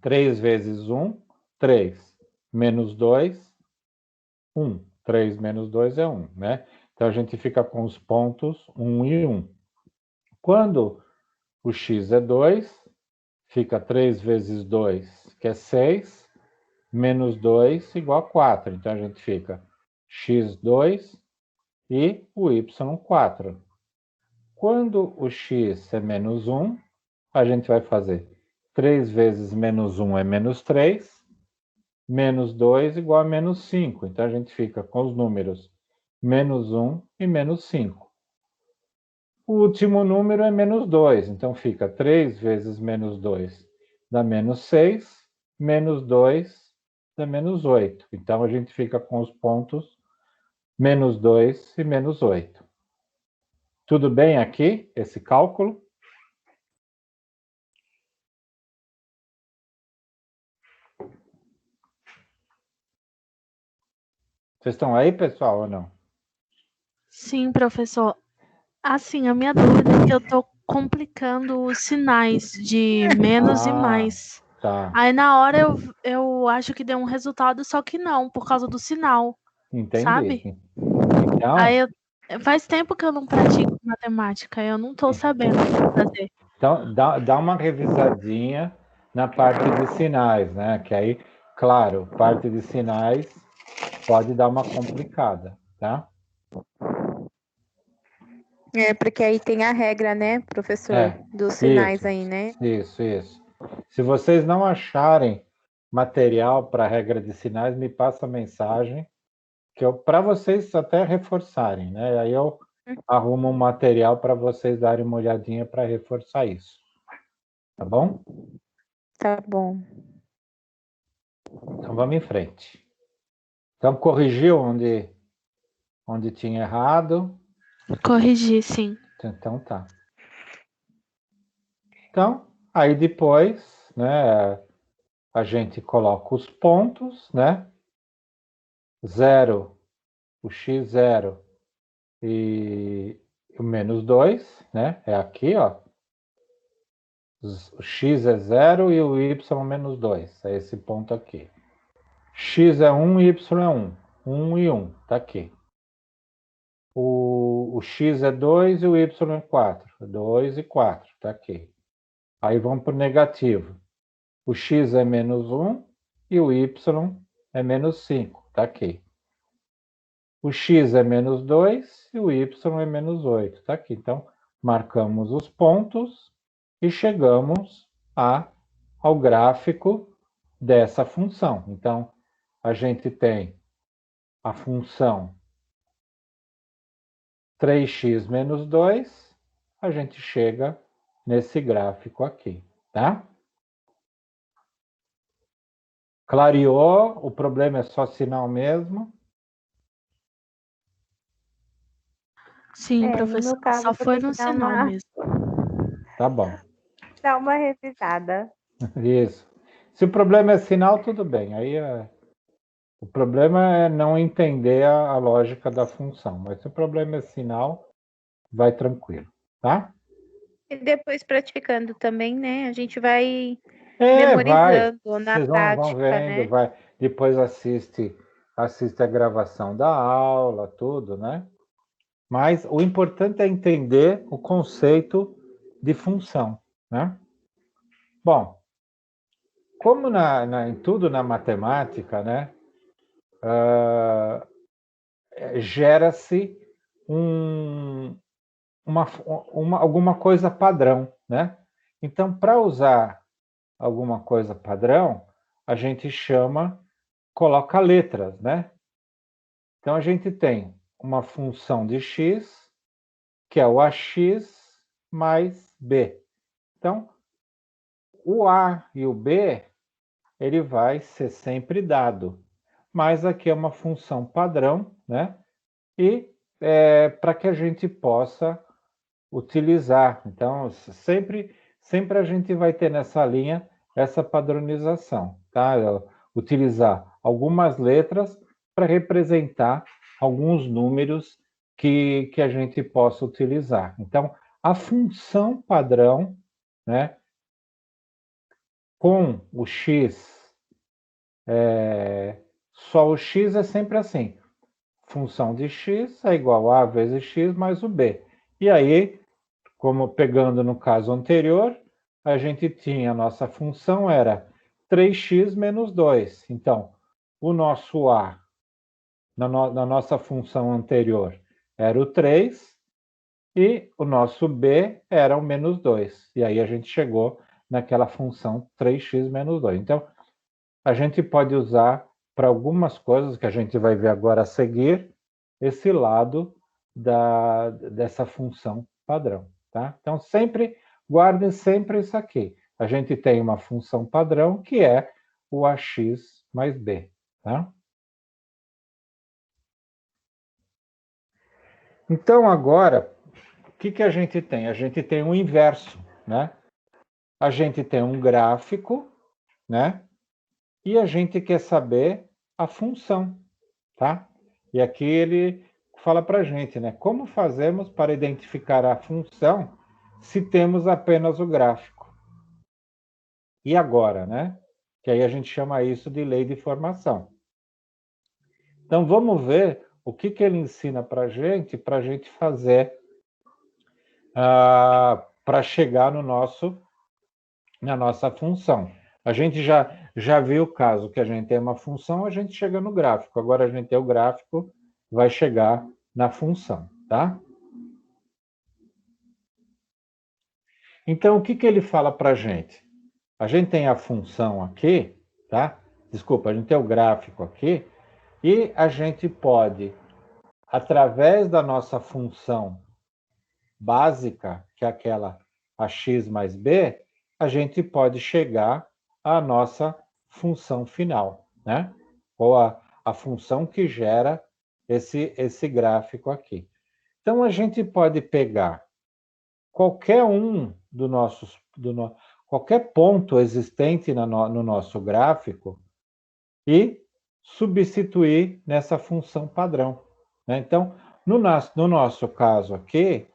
[SPEAKER 1] 3 vezes 1, 3. Menos 2, 1. 3 menos 2 é 1, né? Então, a gente fica com os pontos 1 e 1. Quando o x é 2, fica 3 vezes 2, que é 6, menos 2 igual a 4. Então, a gente fica x2 e o y4. Quando o x é menos 1, a gente vai fazer 3 vezes menos 1 é menos 3, menos 2 igual a menos 5. Então, a gente fica com os números menos 1 e menos 5. O último número é menos 2, então fica 3 vezes menos 2 dá menos 6, menos 2 dá menos 8. Então, a gente fica com os pontos menos 2 e menos 8. Tudo bem aqui, esse cálculo? Vocês estão aí, pessoal, ou não?
[SPEAKER 3] Sim, professor. Assim, a minha dúvida é que eu tô complicando os sinais de menos e mais.
[SPEAKER 1] Tá.
[SPEAKER 3] Aí na hora eu acho que deu um resultado, só que não, por causa do sinal.
[SPEAKER 1] Entendi.
[SPEAKER 3] Sabe?
[SPEAKER 1] Então,
[SPEAKER 3] Aí faz tempo que eu não pratico matemática, eu não tô sabendo fazer.
[SPEAKER 1] Então, dá uma revisadinha na parte de sinais, né? Que aí, claro, parte de sinais pode dar uma complicada, tá?
[SPEAKER 2] Porque aí tem a regra, né, professor, dos sinais aí, né?
[SPEAKER 1] Isso. Se vocês não acharem material para regra de sinais, me passa a mensagem, que para vocês até reforçarem, né? Aí eu arrumo um material para vocês darem uma olhadinha para reforçar isso. Tá bom?
[SPEAKER 2] Tá bom.
[SPEAKER 1] Então vamos em frente. Então corrigiu onde tinha errado.
[SPEAKER 3] Corrigi, sim.
[SPEAKER 1] Então tá. Então, aí depois, né, a gente coloca os pontos, né? 0, o x0 e o menos 2, né? É aqui, ó. O x é 0 e o y menos 2. É esse ponto aqui. X é 1 e y é 1. 1 e 1, tá aqui. O x é 2 e o y é 4. 2 e 4, tá aqui. Aí vamos para o negativo. O x é menos 1 e o y é menos 5, tá aqui. O x é menos 2 e o y é menos 8, tá aqui. Então, marcamos os pontos e chegamos ao gráfico dessa função. Então, a gente tem a função 3x menos 2, a gente chega nesse gráfico aqui, tá? Clareou? O problema é só sinal mesmo?
[SPEAKER 3] Sim,
[SPEAKER 2] no
[SPEAKER 3] professor.
[SPEAKER 2] meu caso,
[SPEAKER 3] Só
[SPEAKER 2] eu vou
[SPEAKER 3] foi
[SPEAKER 2] ter
[SPEAKER 3] no
[SPEAKER 2] que dar
[SPEAKER 3] sinal
[SPEAKER 2] uma,
[SPEAKER 3] mesmo.
[SPEAKER 1] Tá bom.
[SPEAKER 2] dar uma revisada.
[SPEAKER 1] Isso. Se o problema é sinal, tudo bem. Aí o problema é não entender a lógica da função. Mas se o problema é sinal, vai tranquilo, tá?
[SPEAKER 2] E depois praticando também, né? A gente vai
[SPEAKER 1] Vai.
[SPEAKER 2] memorizando na
[SPEAKER 1] Vocês vão
[SPEAKER 2] prática,
[SPEAKER 1] vendo,
[SPEAKER 2] né?
[SPEAKER 1] vai. Depois assiste a gravação da aula, tudo, né? Mas o importante é entender o conceito de função, né? Bom, como em tudo na matemática, né? Gera-se alguma coisa padrão, né? Então, para usar alguma coisa padrão, a gente coloca letras, né? Então, a gente tem uma função de x, que é o ax mais b. Então, o a e o b, ele vai ser sempre dado. Mas aqui é uma função padrão, né? E para que a gente possa utilizar. Então, sempre a gente vai ter nessa linha essa padronização, tá? Utilizar algumas letras para representar alguns números que a gente possa utilizar. Então, a função padrão, né, com o x, só o x é sempre assim. Função de x é igual a vezes x mais o b. E aí, como pegando no caso anterior, a gente tinha a nossa função era 3x menos 2. Então, o nosso a na nossa função anterior era o 3 e o nosso b era o menos 2. E aí a gente chegou naquela função 3x menos 2. Então, a gente pode usar para algumas coisas que a gente vai ver agora a seguir, esse lado dessa função padrão. Tá? Então, guardem sempre isso aqui. A gente tem uma função padrão que é o ax mais b. Tá? Então, agora, o que a gente tem? A gente tem um inverso, né? A gente tem um gráfico, né? E a gente quer saber a função, tá? E aqui ele fala para a gente, né? Como fazemos para identificar a função se temos apenas o gráfico? E agora, né? Que aí a gente chama isso de lei de formação. Então, vamos ver o que ele ensina para a gente fazer para chegar na nossa função. A gente já viu o caso que a gente tem uma função, a gente chega no gráfico. Agora a gente tem o gráfico, vai chegar na função, tá? Então, o que ele fala para a gente? A gente tem a função aqui, tá? Desculpa, a gente tem o gráfico aqui, e a gente pode, através da nossa função básica, que é aquela ax mais b, a gente pode chegar à nossa função final, né? Ou a função que gera esse gráfico aqui. Então, a gente pode pegar qualquer um qualquer ponto existente no nosso gráfico e substituir nessa função padrão, né? Então, no nosso caso aqui,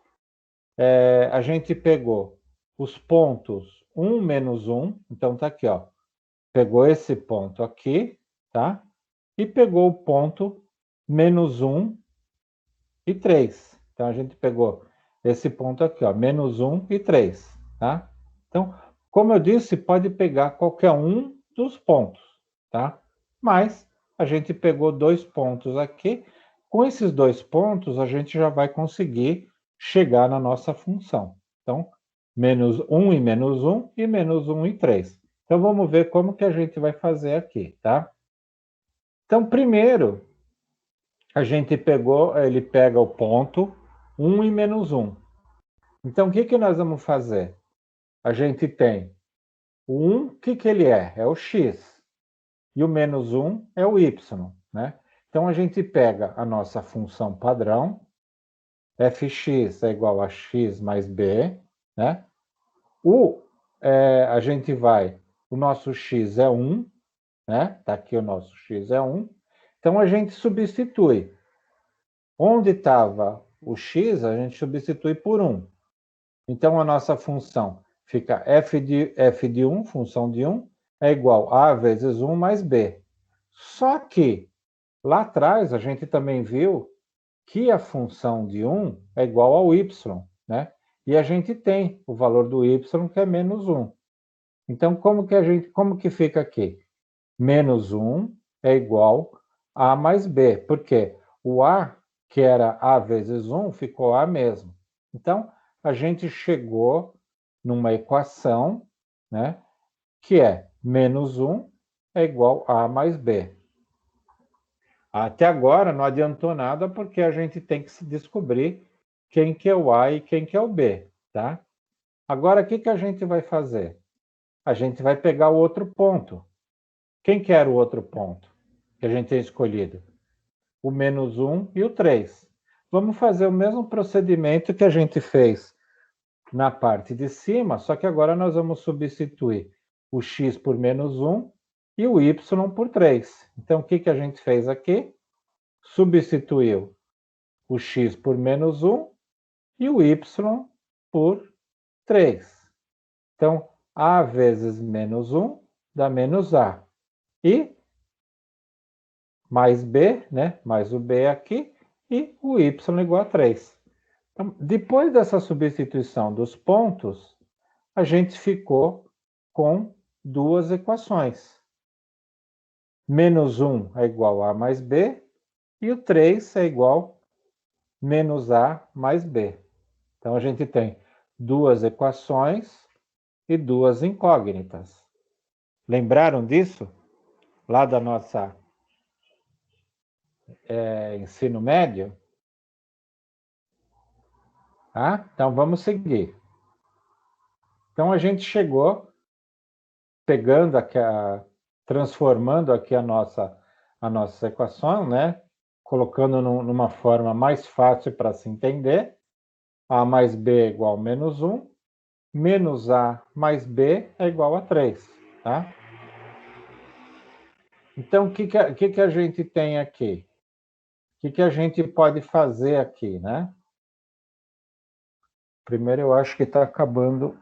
[SPEAKER 1] a gente pegou os pontos 1 menos 1, então tá aqui, ó. Pegou esse ponto aqui, tá? E pegou o ponto menos 1 e 3. Então, a gente pegou esse ponto aqui, ó, menos 1 e 3, tá? Então, como eu disse, pode pegar qualquer um dos pontos, tá? Mas a gente pegou 2 pontos aqui. Com esses 2 pontos, a gente já vai conseguir chegar na nossa função. Então, menos 1 e menos 1 e menos 1 e 3. Então, vamos ver como que a gente vai fazer aqui, tá? Então, primeiro, a gente pegou, ele pega o ponto 1 e menos 1. Então, o que que nós vamos fazer? A gente tem o 1, o que que ele é? É o x. E o menos 1 é o y, né? Então, a gente pega a nossa função padrão, fx é igual a x mais b, né? A gente vai, o nosso x é 1, né? Tá aqui o nosso x é 1. Então, a gente substitui. Onde estava o x, a gente substitui por 1. Então, a nossa função fica f de 1, função de 1, é igual a vezes 1 mais b. Só que, lá atrás, a gente também viu que a função de 1 é igual ao y, né? E a gente tem o valor do y, que é menos 1. Então, como que fica aqui? Menos 1 é igual a A mais B. Por quê? O A, que era A vezes 1, ficou A mesmo. Então, a gente chegou numa equação, né, que é menos 1 é igual a A mais B. Até agora não adiantou nada, porque a gente tem que se descobrir quem que é o A e quem que é o B, tá? Agora, o que que a gente vai fazer? A gente vai pegar o outro ponto. Quem que era o outro ponto que a gente tem escolhido? O menos 1 e o 3. Vamos fazer o mesmo procedimento que a gente fez na parte de cima, só que agora nós vamos substituir o x por menos 1 e o y por 3. Então, o que que a gente fez aqui? Substituiu o x por menos 1 e o y por 3. Então, a vezes menos 1 dá menos a. E mais b, né? Mais o b aqui, e o y igual a 3. Então, depois dessa substituição dos pontos, a gente ficou com duas equações. Menos 1 é igual a mais b, e o 3 é igual a menos a mais b. Então, a gente tem duas equações e duas incógnitas. Lembraram disso? Lá da nossa ensino médio? Tá? Então, vamos seguir. Então, a gente chegou pegando aqui, transformando aqui a nossa equação, né? Colocando numa forma mais fácil para se entender. A mais b é igual a menos 1, menos a mais b é igual a 3, tá? Então, o que a gente tem aqui? O que a gente pode fazer aqui, né? Primeiro, eu acho que está acabando.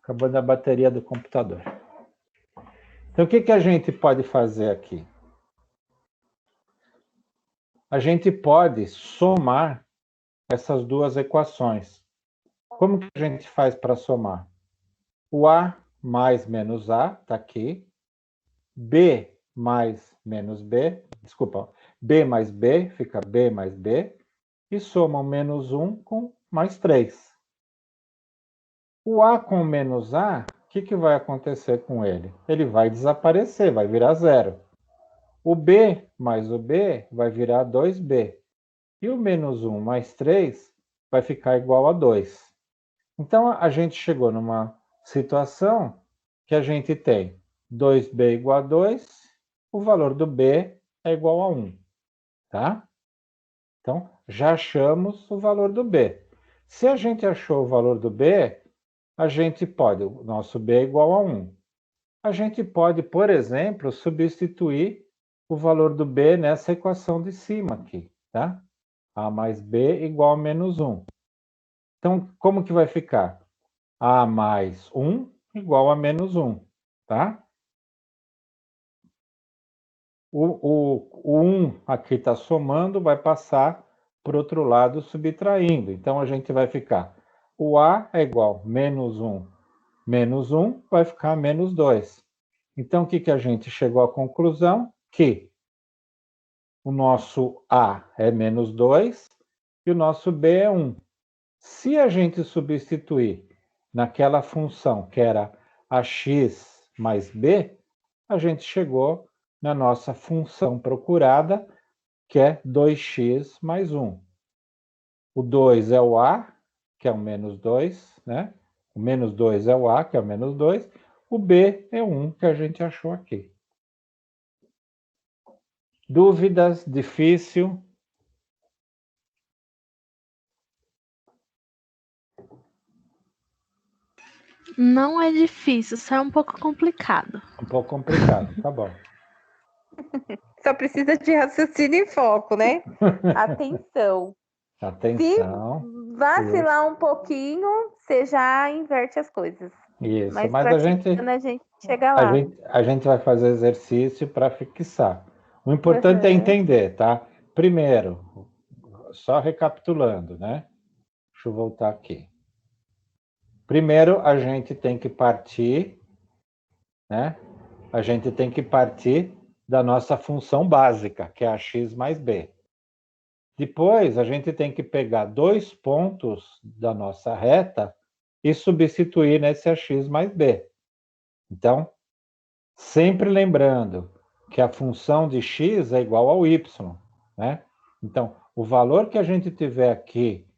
[SPEAKER 1] Acabando a bateria do computador. Então, o que a gente pode fazer aqui? A gente pode somar essas duas equações. Como que a gente faz para somar? O A mais menos A está aqui. B mais menos B, desculpa, B mais B fica B mais B. E somam menos 1 com mais 3. O A com menos A, o que vai acontecer com ele? Ele vai desaparecer, vai virar zero. O B mais o B vai virar 2B. E o menos 1 mais 3 vai ficar igual a 2. Então, a gente chegou numa situação que a gente tem 2B igual a 2, o valor do B é igual a 1. Tá? Então, já achamos o valor do B. Se a gente achou o valor do B, a gente pode, o nosso B é igual a 1. A gente pode, por exemplo, substituir o valor do B nessa equação de cima aqui, tá? A mais B igual a menos 1. Então, como que vai ficar? A mais 1 igual a menos 1, tá? O 1 aqui está somando, vai passar por outro lado, subtraindo. Então, a gente vai ficar, o A é igual a menos 1 vai ficar menos 2. Então, o que a gente chegou à conclusão? Que o nosso A é menos 2 e o nosso B é 1. Se a gente substituir naquela função que era ax mais b, a gente chegou na nossa função procurada, que é 2x mais 1. O 2 é o A, que é o menos 2, né? O menos 2 é o A, que é o menos 2. O B é 1, que a gente achou aqui. Dúvidas? Difícil?
[SPEAKER 3] Não é difícil, só é um pouco complicado.
[SPEAKER 1] Um pouco complicado, tá bom.
[SPEAKER 2] Só precisa de raciocínio e foco, né? Atenção.
[SPEAKER 1] Atenção.
[SPEAKER 2] Se vacilar um pouquinho, você já inverte as coisas.
[SPEAKER 1] Isso,
[SPEAKER 2] mas
[SPEAKER 1] a gente
[SPEAKER 2] chega lá.
[SPEAKER 1] A gente vai fazer exercício para fixar. O importante é entender, tá? Primeiro, só recapitulando, né? Deixa eu voltar aqui. Primeiro, a gente tem que partir, né? A gente tem que partir da nossa função básica, que é a x mais b. Depois, a gente tem que pegar 2 pontos da nossa reta e substituir nesse ax mais b. Então, sempre lembrando que a função de x é igual ao y, né? Então, o valor que a gente tiver aqui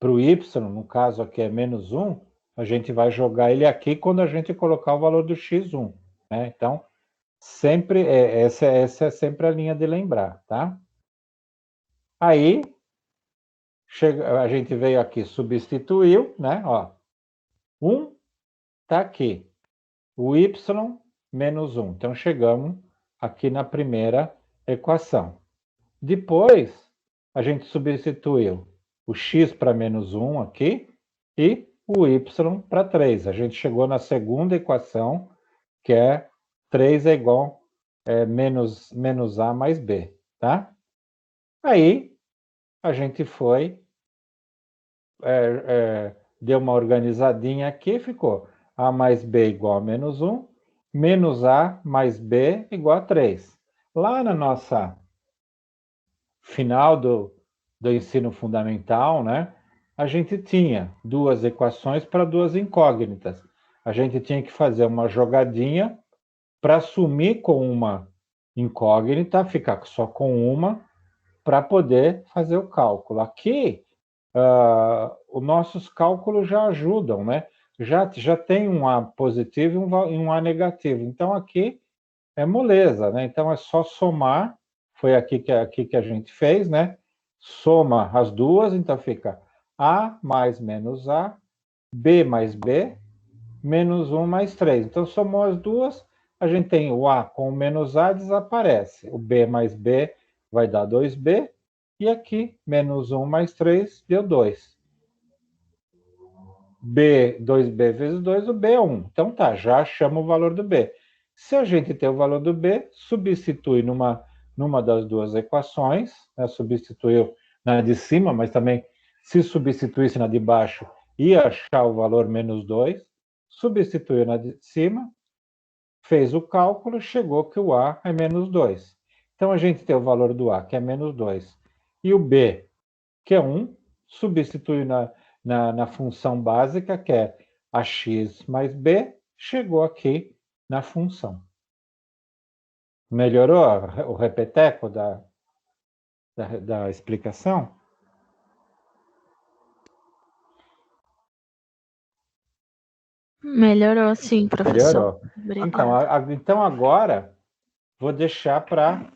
[SPEAKER 1] para o y, no caso aqui é menos 1, a gente vai jogar ele aqui quando a gente colocar o valor do x1, né? Então, sempre, essa é sempre a linha de lembrar, tá? Aí, a gente veio aqui, substituiu, né? Ó, 1 está aqui, o y menos 1. Então, chegamos aqui na primeira equação. Depois, a gente substituiu o x para menos 1 aqui e o y para 3. A gente chegou na segunda equação, que é 3 é igual menos a mais b, tá? Aí, a gente foi, deu uma organizadinha aqui, ficou a mais b igual a menos 1, menos a mais b igual a 3. Lá na nossa final do ensino fundamental, né, a gente tinha 2 equações para 2 incógnitas. A gente tinha que fazer uma jogadinha para assumir com uma incógnita, ficar só com uma, para poder fazer o cálculo. Aqui, os nossos cálculos já ajudam, né? Já tem um A positivo e um A negativo. Então, aqui é moleza, né? Então, é só somar. Foi aqui que a gente fez, né? Soma as duas, então fica A mais menos A, B mais B, menos 1 mais 3. Então, somou as duas, a gente tem o A com o menos A, desaparece. O B mais B vai dar 2B, e aqui, menos 1 mais 3 deu 2. B, 2B vezes 2, o B é 1. Então tá, já achamos o valor do B. Se a gente tem o valor do B, substitui numa das duas equações, né, substituiu na de cima, mas também se substituísse na de baixo, ia achar o valor menos 2, substituiu na de cima, fez o cálculo, chegou que o A é menos 2. Então a gente tem o valor do A, que é menos 2, e o B, que é 1, substitui na função básica, que é ax mais b, chegou aqui na função. Melhorou o repeteco da explicação?
[SPEAKER 3] Melhorou, sim, professor.
[SPEAKER 1] Melhorou. Então agora vou deixar para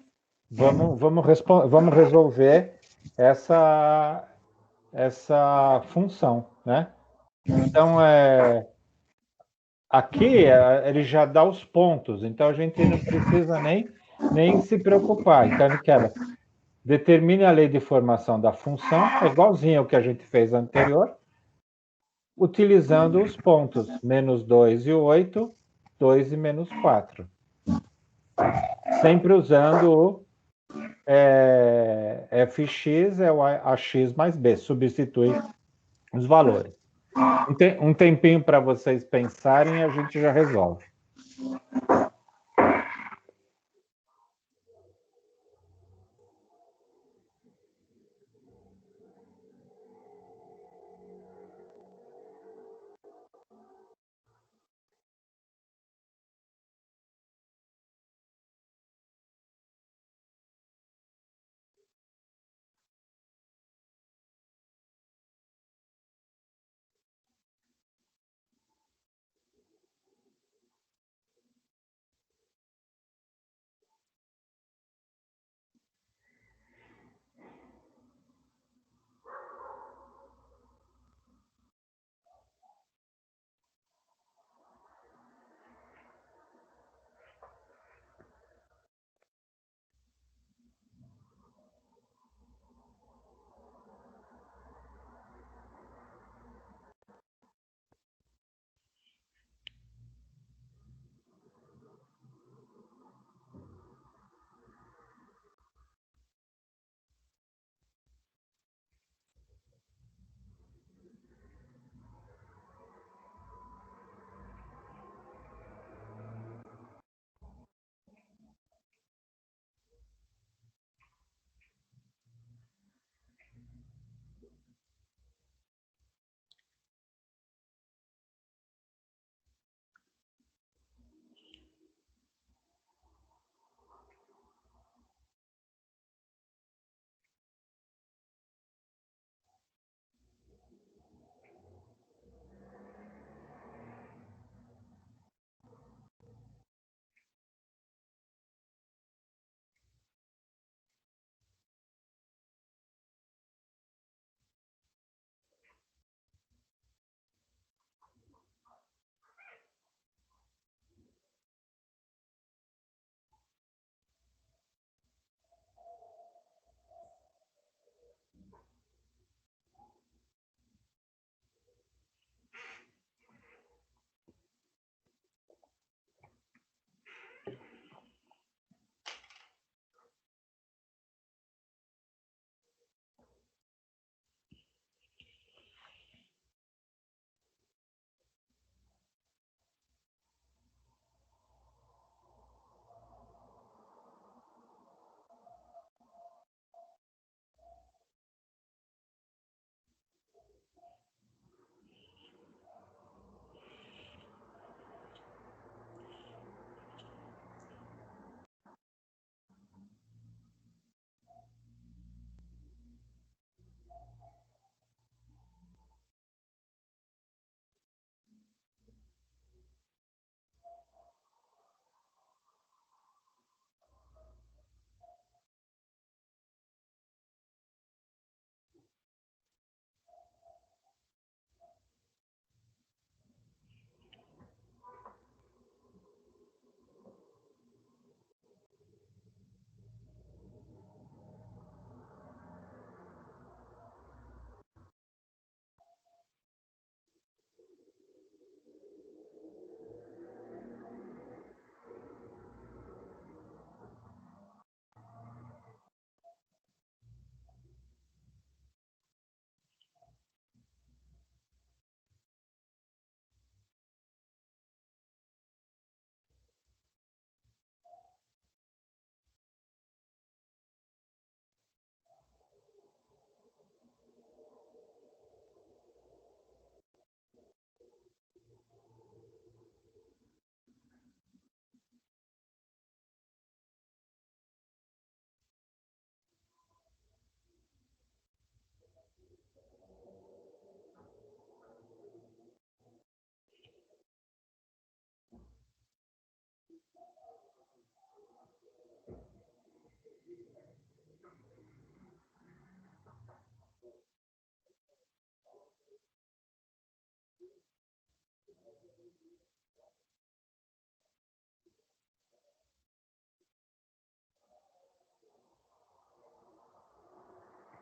[SPEAKER 1] vamos resolver essa função, né? Então aqui ele já dá os pontos, então a gente não precisa nem se preocupar. Então ele quer determine a lei de formação da função, é igualzinho ao que a gente fez anterior, utilizando os pontos menos 2 e 8, 2 e menos 4. Sempre usando fx é o ax mais b, substitui os valores. Um tempinho para vocês pensarem e a gente já resolve.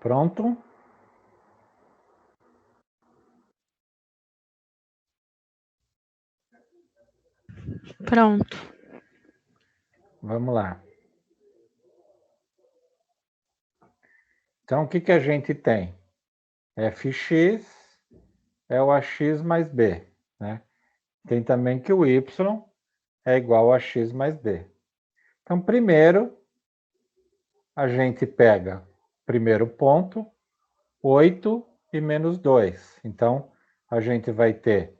[SPEAKER 1] Pronto?
[SPEAKER 3] Pronto.
[SPEAKER 1] Vamos lá. Então, o que a gente tem? Fx é o ax mais b, né? Tem também que o y é igual a x mais b. Então, primeiro, a gente pega o primeiro ponto, 8 e menos 2. Então, a gente vai ter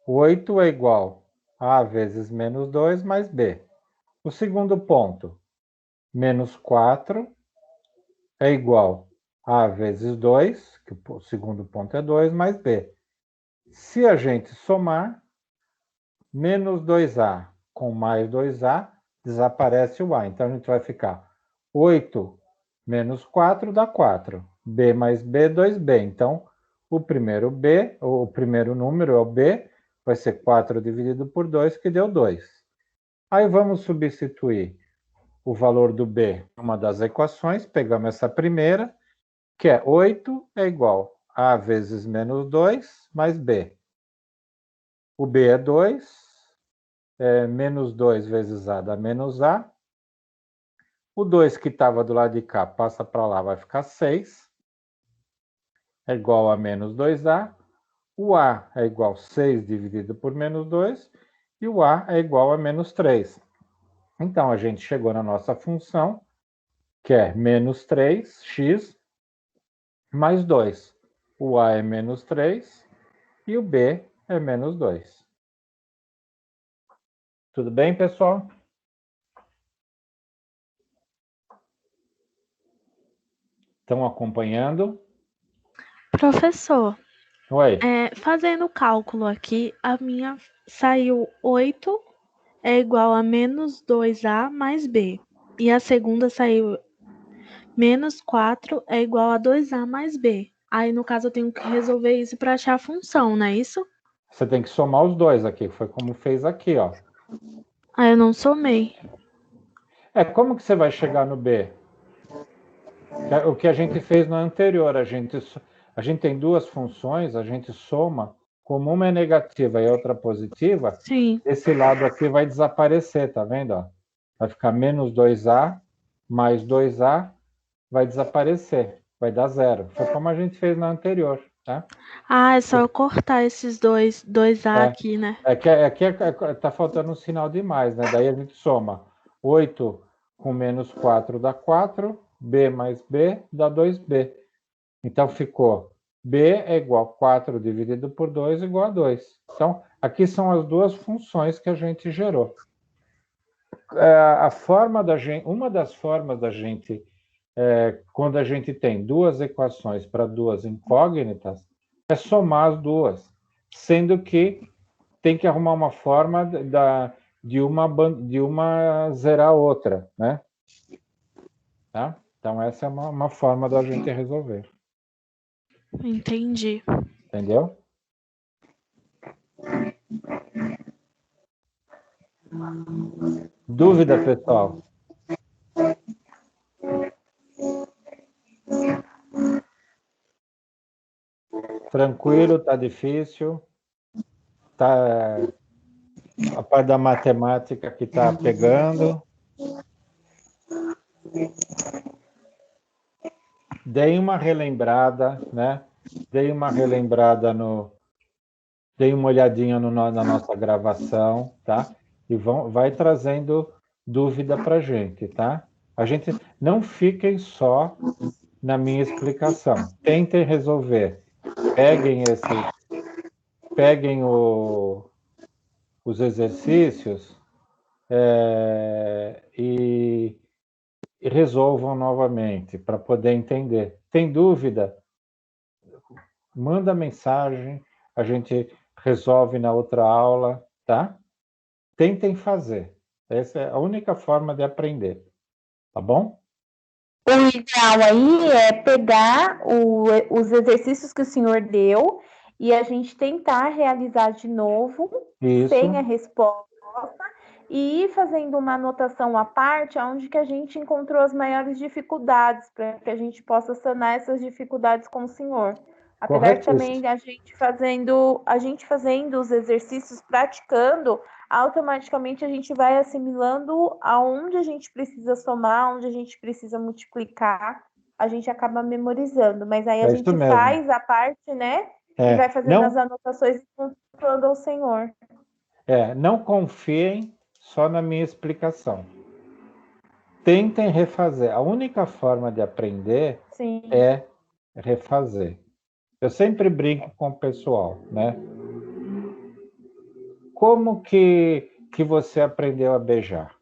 [SPEAKER 1] 8 é igual a vezes menos 2 mais b. O segundo ponto, menos 4 é igual a vezes 2, que o segundo ponto é 2, mais b. Se a gente somar, menos 2a com mais 2a, desaparece o a. Então, a gente vai ficar 8 menos 4 dá 4. b mais b, 2b. Então, o primeiro número é o b, vai ser 4 dividido por 2, que deu 2. Aí vamos substituir o valor do b em uma das equações, pegamos essa primeira, que é 8 é igual a vezes menos 2 mais b. O b é 2, menos 2 vezes a dá menos a. O 2 que estava do lado de cá passa para lá, vai ficar 6. É igual a menos 2a. O a é igual a 6 dividido por menos 2. E o a é igual a menos 3. Então, a gente chegou na nossa função, que é menos 3x mais 2. O a é menos 3 e o b é menos 2. Tudo bem, pessoal? Estão acompanhando?
[SPEAKER 3] Professor,
[SPEAKER 1] Oi.
[SPEAKER 3] fazendo o cálculo aqui, a minha saiu 8 é igual a menos 2a mais b. E a segunda saiu menos 4 é igual a 2a mais b. Aí, no caso, eu tenho que resolver isso para achar a função, não é isso?
[SPEAKER 1] Você tem que somar os dois aqui, foi como fez aqui, ó.
[SPEAKER 3] Aí eu não somei.
[SPEAKER 1] Como que você vai chegar no B? O que a gente fez no anterior, a gente tem duas funções, a gente soma, como uma é negativa e a outra positiva,
[SPEAKER 3] Sim.
[SPEAKER 1] esse lado aqui vai desaparecer, tá vendo? Ó? Vai ficar menos 2a mais 2a, vai desaparecer, vai dar zero. Foi como a gente fez na anterior, tá?
[SPEAKER 3] Ah, é só eu cortar esses dois A aqui, né?
[SPEAKER 1] Aqui tá faltando um sinal de mais, né? Daí a gente soma 8 com menos 4 dá 4, b mais b dá 2b. Então ficou b é igual a 4 dividido por 2 igual a 2. Então, aqui são as duas funções que a gente gerou. Uma das formas da gente, quando a gente tem duas equações para duas incógnitas, é somar as duas, sendo que tem que arrumar uma forma de uma zerar a outra, né? Tá? Então, essa é uma forma da gente resolver.
[SPEAKER 3] Entendi.
[SPEAKER 1] Entendeu? Dúvida, pessoal? Tranquilo? Tá difícil? Tá a parte da matemática que tá pegando? Dei uma relembrada, né? Dei uma olhadinha na nossa gravação, tá? E vai trazendo dúvida para gente, tá? A gente não fiquem só na minha explicação. Tentem resolver. Peguem os exercícios e resolvam novamente para poder entender. Tem dúvida? Manda mensagem, a gente resolve na outra aula, tá? Tentem fazer. Essa é a única forma de aprender, tá bom?
[SPEAKER 2] O ideal aí é pegar os exercícios que o senhor deu e a gente tentar realizar de novo,
[SPEAKER 1] Isso.
[SPEAKER 2] sem a resposta, e ir fazendo uma anotação à parte, onde que a gente encontrou as maiores dificuldades, para que a gente possa sanar essas dificuldades com o senhor. Apesar de também a gente fazendo os exercícios, praticando, automaticamente a gente vai assimilando aonde a gente precisa somar, onde a gente precisa multiplicar. a gente acaba memorizando, mas aí a
[SPEAKER 1] É isso
[SPEAKER 2] gente
[SPEAKER 1] mesmo.
[SPEAKER 2] faz a parte, né? E vai fazendo as anotações e contando ao Senhor.
[SPEAKER 1] Não confiem só na minha explicação. Tentem refazer. A única forma de aprender
[SPEAKER 2] Sim.
[SPEAKER 1] é refazer. Eu sempre brinco com o pessoal, né? Como que você aprendeu a beijar?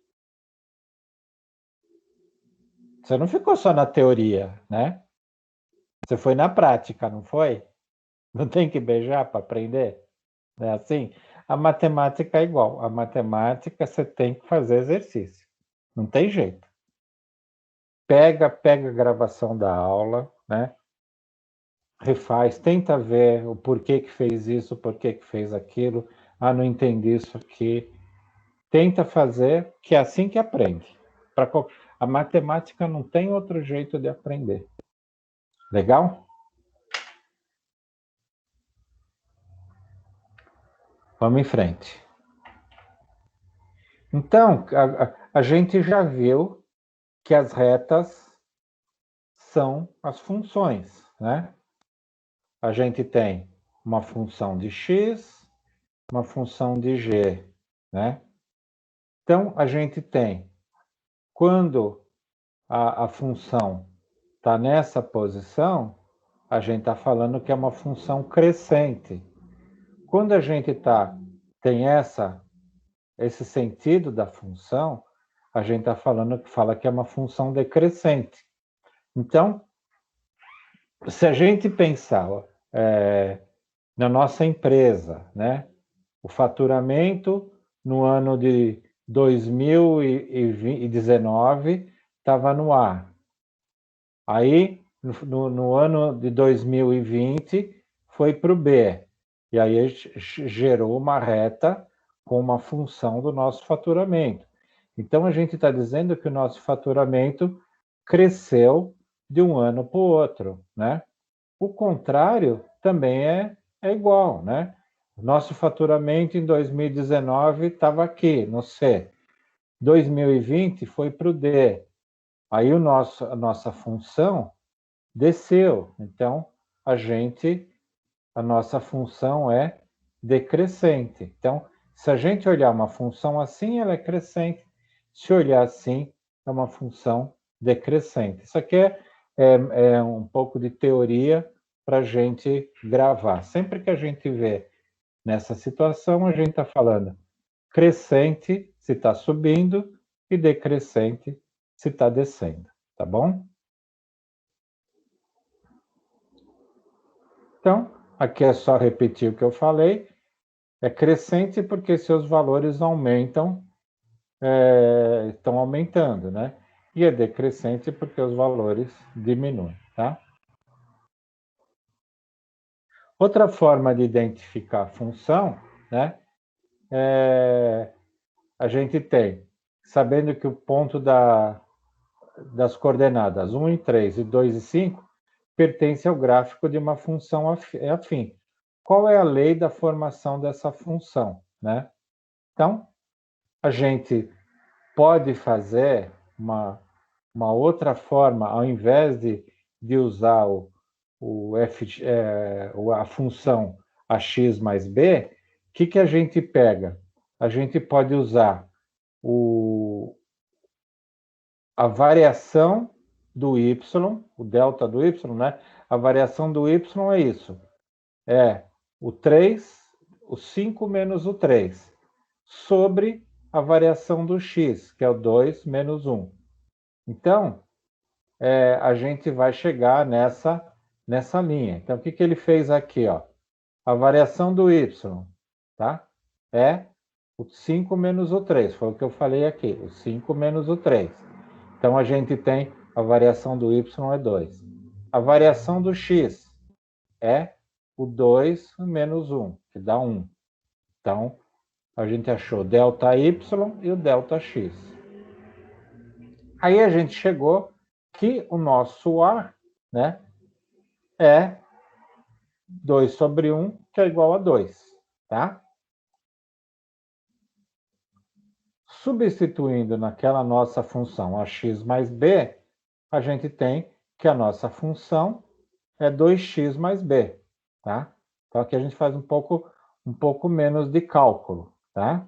[SPEAKER 1] Você não ficou só na teoria, né? Você foi na prática, não foi? Não tem que beijar para aprender? Não é assim? A matemática é igual. A matemática você tem que fazer exercício. Não tem jeito. Pega a gravação da aula, né? Refaz, tenta ver o porquê que fez isso, o porquê que fez aquilo. Ah, não entendi isso aqui. Tenta fazer, que é assim que aprende. A matemática não tem outro jeito de aprender. Legal? Vamos em frente. Então, a gente já viu que as retas são as funções, né? A gente tem uma função de x, uma função de g, né? Então, a gente tem, quando a função está nessa posição, a gente está falando que é uma função crescente. Quando a gente tem esse sentido da função, a gente fala que é uma função decrescente. Então, se a gente pensar na nossa empresa, né, o faturamento no ano de 2019 estava no A. Aí, no ano de 2020, foi para o B. E aí gerou uma reta com uma função do nosso faturamento. Então, a gente está dizendo que o nosso faturamento cresceu de um ano para o outro, né? O contrário também é igual, né? Nosso faturamento em 2019 estava aqui, no C. 2020 foi para o D. Aí a nossa função desceu. Então, a nossa função é decrescente. Então, se a gente olhar uma função assim, ela é crescente. Se olhar assim, é uma função decrescente. Isso aqui é um pouco de teoria para a gente gravar. Sempre que a gente vê nessa situação, a gente está falando crescente se está subindo e decrescente se está descendo, tá bom? Então, aqui é só repetir o que eu falei. É crescente porque seus valores aumentam, estão aumentando, né? E é decrescente porque os valores diminuem, tá? Outra forma de identificar a função, né? A gente tem, sabendo que o ponto das coordenadas 1 e 3 e 2 e 5 pertence ao gráfico de uma função afim. Qual é a lei da formação dessa função, né? Então, a gente pode fazer uma outra forma, ao invés de usar a função ax mais b, o que a gente pega? A gente pode usar a variação do y, o delta do y, né? A variação do y é isso. É o 3, o 5 menos o 3, sobre a variação do x, que é o 2 menos 1. Então, a gente vai chegar nessa linha. Então, o que ele fez aqui? Ó? A variação do y, tá? É o 5 menos o 3, foi o que eu falei aqui, o 5 menos o 3. Então, a gente tem a variação do y é 2. A variação do x é o 2 menos 1, que dá 1. Então, a gente achou delta y e o delta x. Aí a gente chegou que o nosso A, né, é 2 sobre 1, que é igual a 2, tá? Substituindo naquela nossa função ax mais b, a gente tem que a nossa função é 2x mais b, tá? Então, aqui a gente faz um pouco menos de cálculo, tá?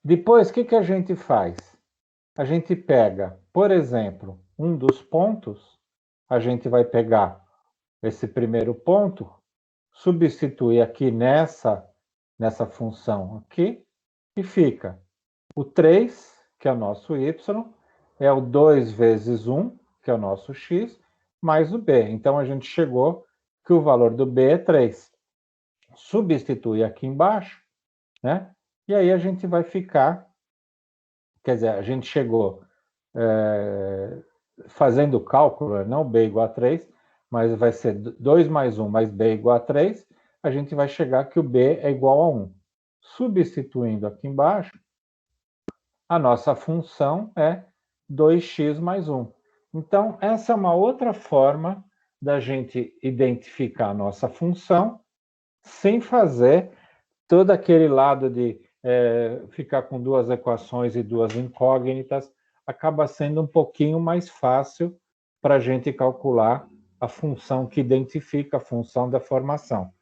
[SPEAKER 1] Depois, o que a gente faz? A gente pega, por exemplo, um dos pontos, a gente vai pegar esse primeiro ponto, substitui aqui nessa função aqui, e fica o 3, que é o nosso y, é o 2 vezes 1, que é o nosso x, mais o b. Então, a gente chegou que o valor do b é 3. Substitui aqui embaixo, né? E aí a gente vai ficar, quer dizer, a gente chegou fazendo o cálculo, não b igual a 3, mas vai ser 2 mais 1 mais b igual a 3, a gente vai chegar que o b é igual a 1. Substituindo aqui embaixo, a nossa função é 2x mais 1. Então, essa é uma outra forma da gente identificar a nossa função sem fazer todo aquele lado de ficar com duas equações e duas incógnitas. Acaba sendo um pouquinho mais fácil para a gente calcular a função que identifica a função da formação.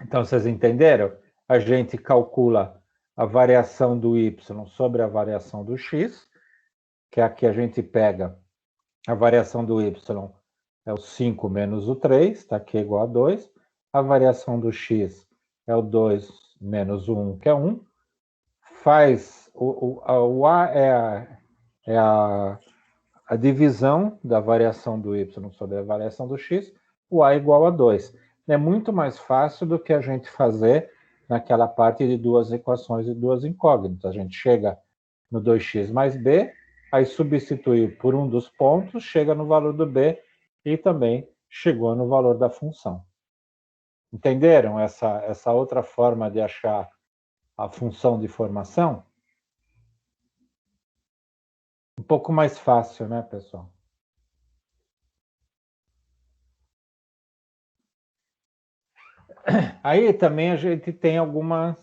[SPEAKER 1] Então, vocês entenderam? A gente calcula a variação do y sobre a variação do x, que aqui a gente pega a variação do y é o 5 menos o 3, está aqui igual a 2. A variação do x é o 2 menos o 1, que é 1. Faz o a é a divisão da variação do y sobre a variação do x, o a é igual a 2. É muito mais fácil do que a gente fazer naquela parte de duas equações e duas incógnitas. A gente chega no 2x mais b, aí substitui por um dos pontos, chega no valor do b e também chegou no valor da função. Entenderam essa outra forma de achar a função de formação? Um pouco mais fácil, né, pessoal? Aí também a gente tem algumas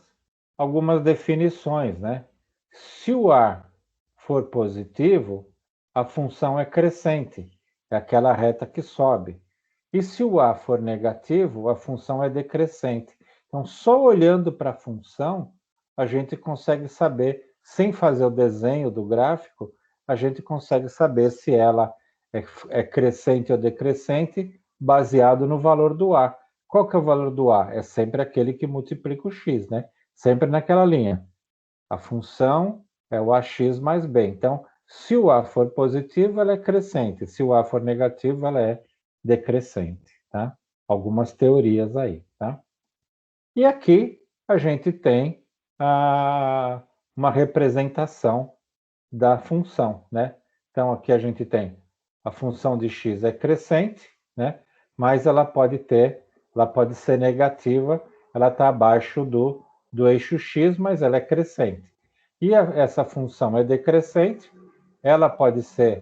[SPEAKER 1] definições, né? Se o A for positivo, a função é crescente, é aquela reta que sobe. E se o A for negativo, a função é decrescente. Então, só olhando para a função, a gente consegue saber, sem fazer o desenho do gráfico, a gente consegue saber se ela é crescente ou decrescente, baseado no valor do A. Qual que é o valor do A? É sempre aquele que multiplica o x, né? Sempre naquela linha. A função é o AX mais B. Então, se o A for positivo, ela é crescente. Se o A for negativo, ela é decrescente, tá? Algumas teorias aí, tá? E aqui a gente tem uma representação da função, né? Então, aqui a gente tem a função de x é crescente, né? Mas ela pode ser negativa, ela está abaixo do eixo x, mas ela é crescente. E essa função é decrescente,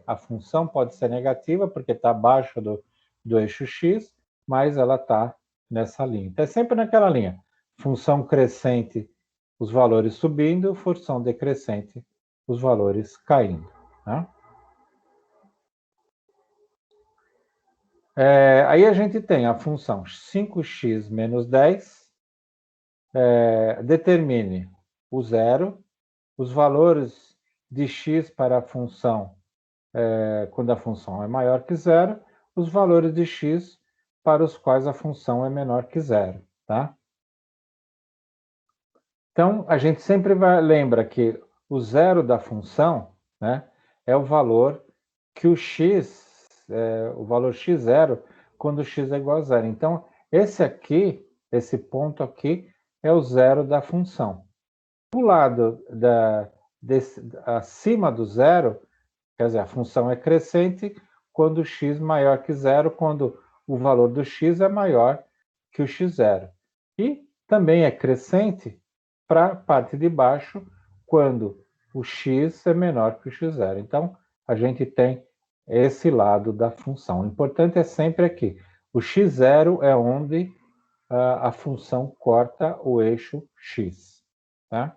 [SPEAKER 1] a função pode ser negativa, porque está abaixo do eixo x, mas ela está nessa linha. Então, é sempre naquela linha. Função crescente, os valores subindo, função decrescente, os valores caindo. Né? Aí a gente tem a função 5x menos 10, determine o zero, os valores de x para a função, quando a função é maior que zero, os valores de x para os quais a função é menor que zero. Tá? Então, a gente sempre lembra que o zero da função, né, é o valor que o valor x0, quando x é igual a zero. Então, esse ponto aqui, é o zero da função. Do lado acima do zero, quer dizer, a função é crescente quando x maior que zero, quando o valor do x é maior que o x0. E também é crescente para a parte de baixo, quando o x é menor que o x0. Então, a gente tem esse lado da função. O importante é sempre aqui. O x0 é onde a função corta o eixo x. Tá?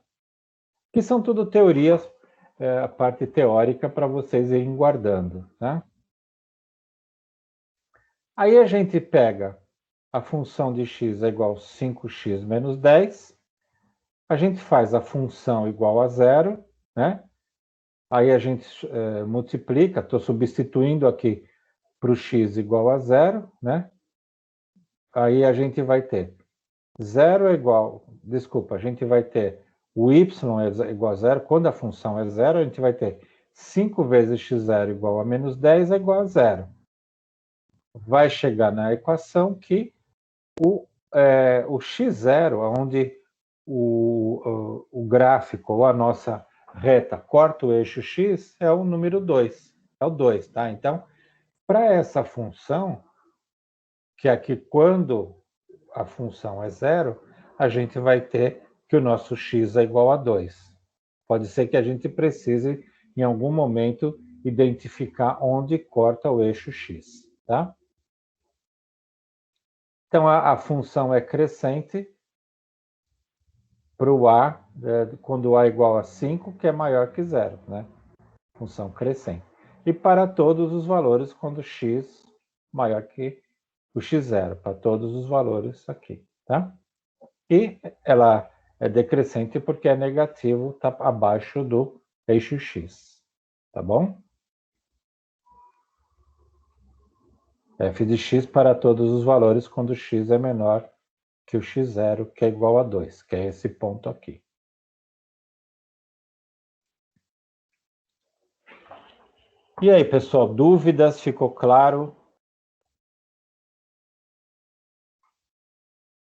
[SPEAKER 1] Que são tudo teorias a parte teórica para vocês irem guardando, tá? Aí a gente pega a função de x é igual a 5x menos 10, a gente faz a função igual a zero, né? Aí a gente multiplica, estou substituindo aqui para o x igual a zero, né? Aí a gente vai ter zero é igual, desculpa, a gente vai ter o y é igual a zero, quando a função é zero, a gente vai ter 5 vezes x0 igual a menos 10 é igual a zero. Vai chegar na equação que o x0, onde o gráfico ou a nossa reta corta o eixo x, é o número 2. É o 2, tá? Então, para essa função, que aqui quando a função é zero, a gente vai ter que o nosso x é igual a 2. Pode ser que a gente precise, em algum momento, identificar onde corta o eixo x, tá? Então, a função é crescente para o a, quando a é igual a 5, que é maior que zero, né? Função crescente. E para todos os valores, quando x maior que o x0, para todos os valores aqui, tá? E ela é decrescente porque é negativo, está abaixo do eixo x, tá bom? F de x para todos os valores quando x é menor que o x0, que é igual a 2, que é esse ponto aqui. E aí, pessoal, dúvidas? Ficou claro?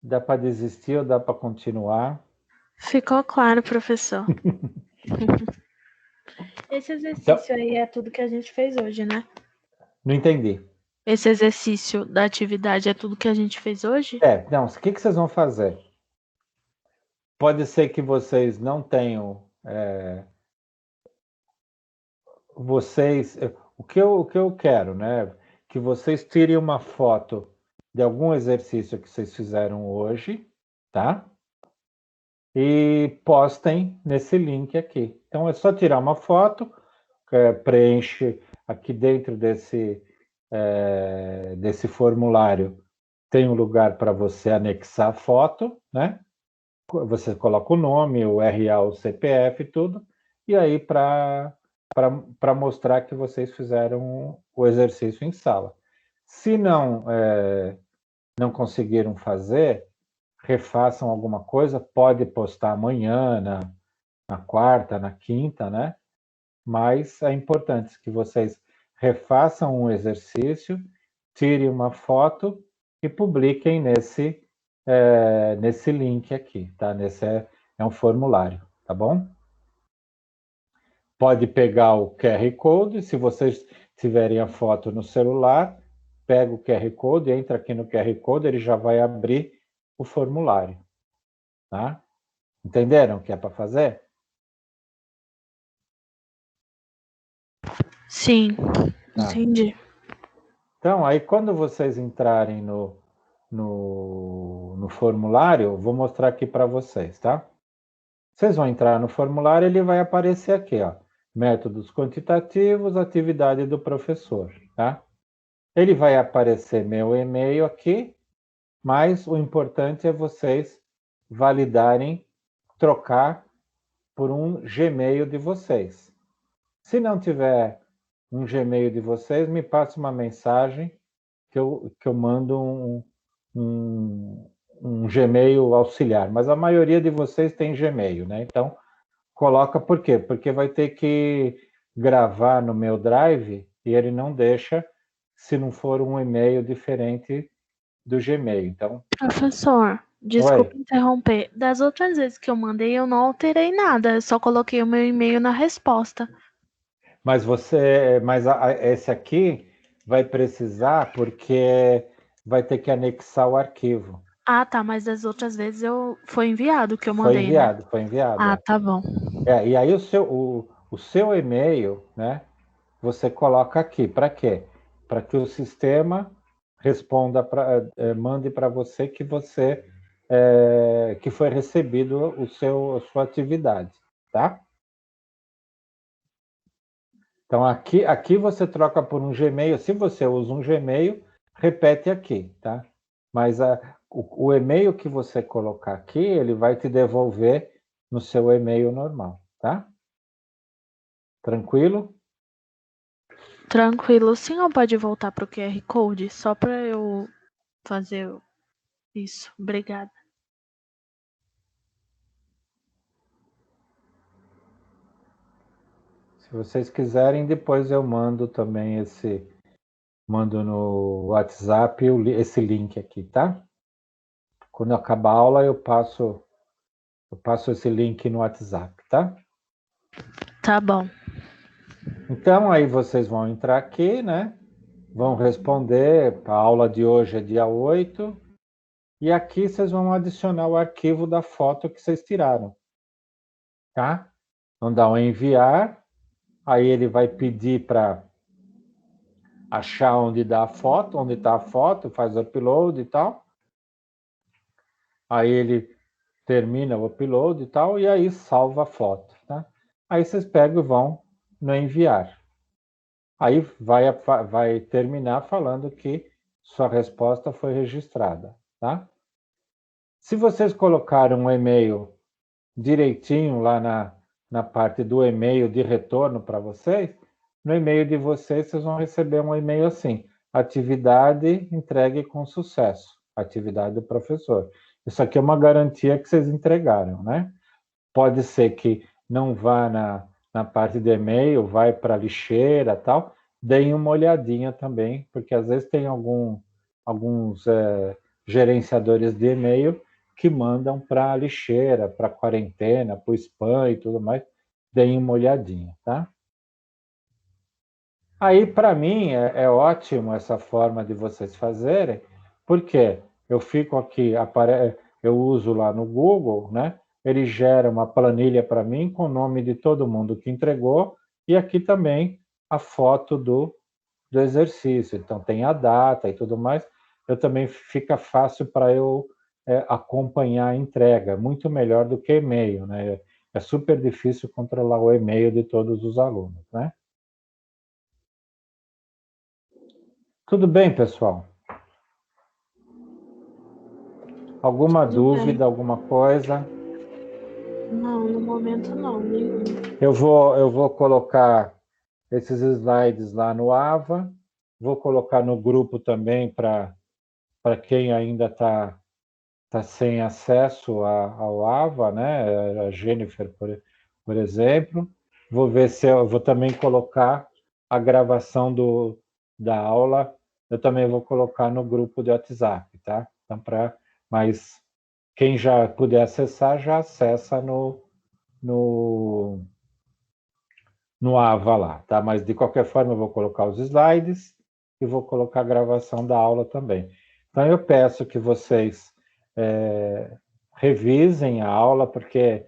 [SPEAKER 1] Dá para desistir ou dá para continuar?
[SPEAKER 3] Ficou claro, professor. Esse exercício aí é tudo que a gente fez hoje, né?
[SPEAKER 1] Não entendi.
[SPEAKER 3] Esse exercício da atividade é tudo que a gente fez hoje?
[SPEAKER 1] Não, o que vocês vão fazer? Pode ser que vocês não tenham... o que eu quero, né? Que vocês tirem uma foto de algum exercício que vocês fizeram hoje, tá? E postem nesse link aqui. Então é só tirar uma foto, preenche aqui dentro desse formulário, tem um lugar para você anexar a foto, né? Você coloca o nome, o RA, o CPF, tudo, e aí para mostrar que vocês fizeram o exercício em sala. Se não conseguiram fazer, refaçam alguma coisa, pode postar amanhã, na quarta, na quinta, né? Mas é importante que vocês refaçam um exercício, tirem uma foto e publiquem nesse link aqui, tá? Nesse é um formulário, tá bom? Pode pegar o QR Code, se vocês tiverem a foto no celular, pega o QR Code, entra aqui no QR Code, ele já vai abrir o formulário, tá? Entenderam o que é para fazer?
[SPEAKER 3] Sim, entendi.
[SPEAKER 1] Então, aí quando vocês entrarem no formulário, eu vou mostrar aqui para vocês, tá? Vocês vão entrar no formulário, ele vai aparecer aqui, ó. Métodos quantitativos, atividade do professor, tá? Ele vai aparecer meu e-mail aqui, mas o importante é vocês validarem, trocar por um Gmail de vocês. Se não tiver um Gmail de vocês, me passe uma mensagem que eu mando um Gmail auxiliar. Mas a maioria de vocês tem Gmail, né? Então, coloca por quê? Porque vai ter que gravar no meu Drive e ele não deixa se não for um e-mail diferente do Gmail. Então,
[SPEAKER 3] Professor, desculpa interromper. Das outras vezes que eu mandei, eu não alterei nada. Eu só coloquei o meu e-mail na resposta.
[SPEAKER 1] Mas esse aqui vai precisar porque vai ter que anexar o arquivo.
[SPEAKER 3] Ah, tá, mas das outras vezes foi enviado o que eu mandei,
[SPEAKER 1] Foi enviado.
[SPEAKER 3] Ah, tá bom.
[SPEAKER 1] E aí o seu e-mail, né, você coloca aqui. Para quê? Para que o sistema responda, mande para você que que foi recebido a sua atividade, tá? Então, aqui você troca por um Gmail. Se você usa um Gmail, repete aqui, tá? Mas o e-mail que você colocar aqui, ele vai te devolver no seu e-mail normal, tá? Tranquilo?
[SPEAKER 3] Tranquilo. O senhor pode voltar para o QR Code só para eu fazer isso. Obrigada.
[SPEAKER 1] Se vocês quiserem, depois eu mando também mando no WhatsApp esse link aqui, tá? Quando acabar a aula, eu passo esse link no WhatsApp, tá?
[SPEAKER 3] Tá bom.
[SPEAKER 1] Então, aí vocês vão entrar aqui, né? Vão responder. A aula de hoje é dia 8. E aqui vocês vão adicionar o arquivo da foto que vocês tiraram, tá? Vão dar um enviar. Aí ele vai pedir para achar onde dá a foto, onde está a foto, faz o upload e tal. Aí ele termina o upload e tal, e aí salva a foto, tá? Aí vocês pegam e vão no enviar. Aí vai terminar falando que sua resposta foi registrada, tá? Se vocês colocaram um e-mail direitinho lá na parte do e-mail de retorno para vocês, no e-mail de vocês vão receber um e-mail assim: atividade entregue com sucesso, atividade do professor. Isso aqui é uma garantia que vocês entregaram, né? Pode ser que não vá na parte de e-mail, vai para a lixeira tal, deem uma olhadinha também, porque às vezes tem alguns gerenciadores de e-mail que mandam para a lixeira, para a quarentena, para o spam e tudo mais, deem uma olhadinha, tá? Aí, para mim, é ótimo essa forma de vocês fazerem, porque eu fico aqui, eu uso lá no Google, né? Ele gera uma planilha para mim com o nome de todo mundo que entregou e aqui também a foto do exercício. Então, tem a data e tudo mais. Eu também fica fácil para eu acompanhar a entrega, muito melhor do que e-mail, né? É super difícil controlar o e-mail de todos os alunos, né? Tudo bem, pessoal? Alguma
[SPEAKER 3] Tudo
[SPEAKER 1] dúvida,
[SPEAKER 3] bem.
[SPEAKER 1] alguma coisa?
[SPEAKER 3] Não, no momento não, nenhum.
[SPEAKER 1] Eu vou colocar esses slides lá no AVA, vou colocar no grupo também para quem ainda está sem acesso ao AVA, né? A Jennifer, por exemplo. Vou ver se eu vou também colocar a gravação da aula, eu também vou colocar no grupo de WhatsApp, tá? Então, mas quem já puder acessar, já acessa no AVA lá, tá? Mas de qualquer forma eu vou colocar os slides e vou colocar a gravação da aula também. Então eu peço que vocês revisem a aula, porque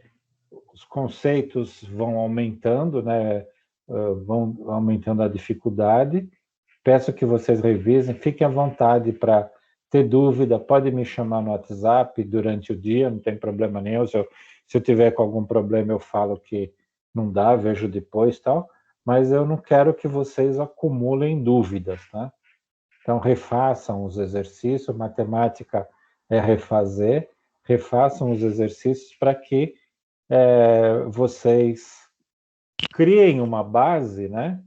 [SPEAKER 1] os conceitos vão aumentando, né? Vão aumentando a dificuldade. Peço que vocês revisem, fiquem à vontade para ter dúvida, pode me chamar no WhatsApp durante o dia, não tem problema nenhum. Se eu tiver com algum problema, eu falo que não dá, vejo depois tal, mas eu não quero que vocês acumulem dúvidas, tá? Então, refaçam os exercícios, matemática é refazer, refaçam os exercícios para que vocês criem uma base, né?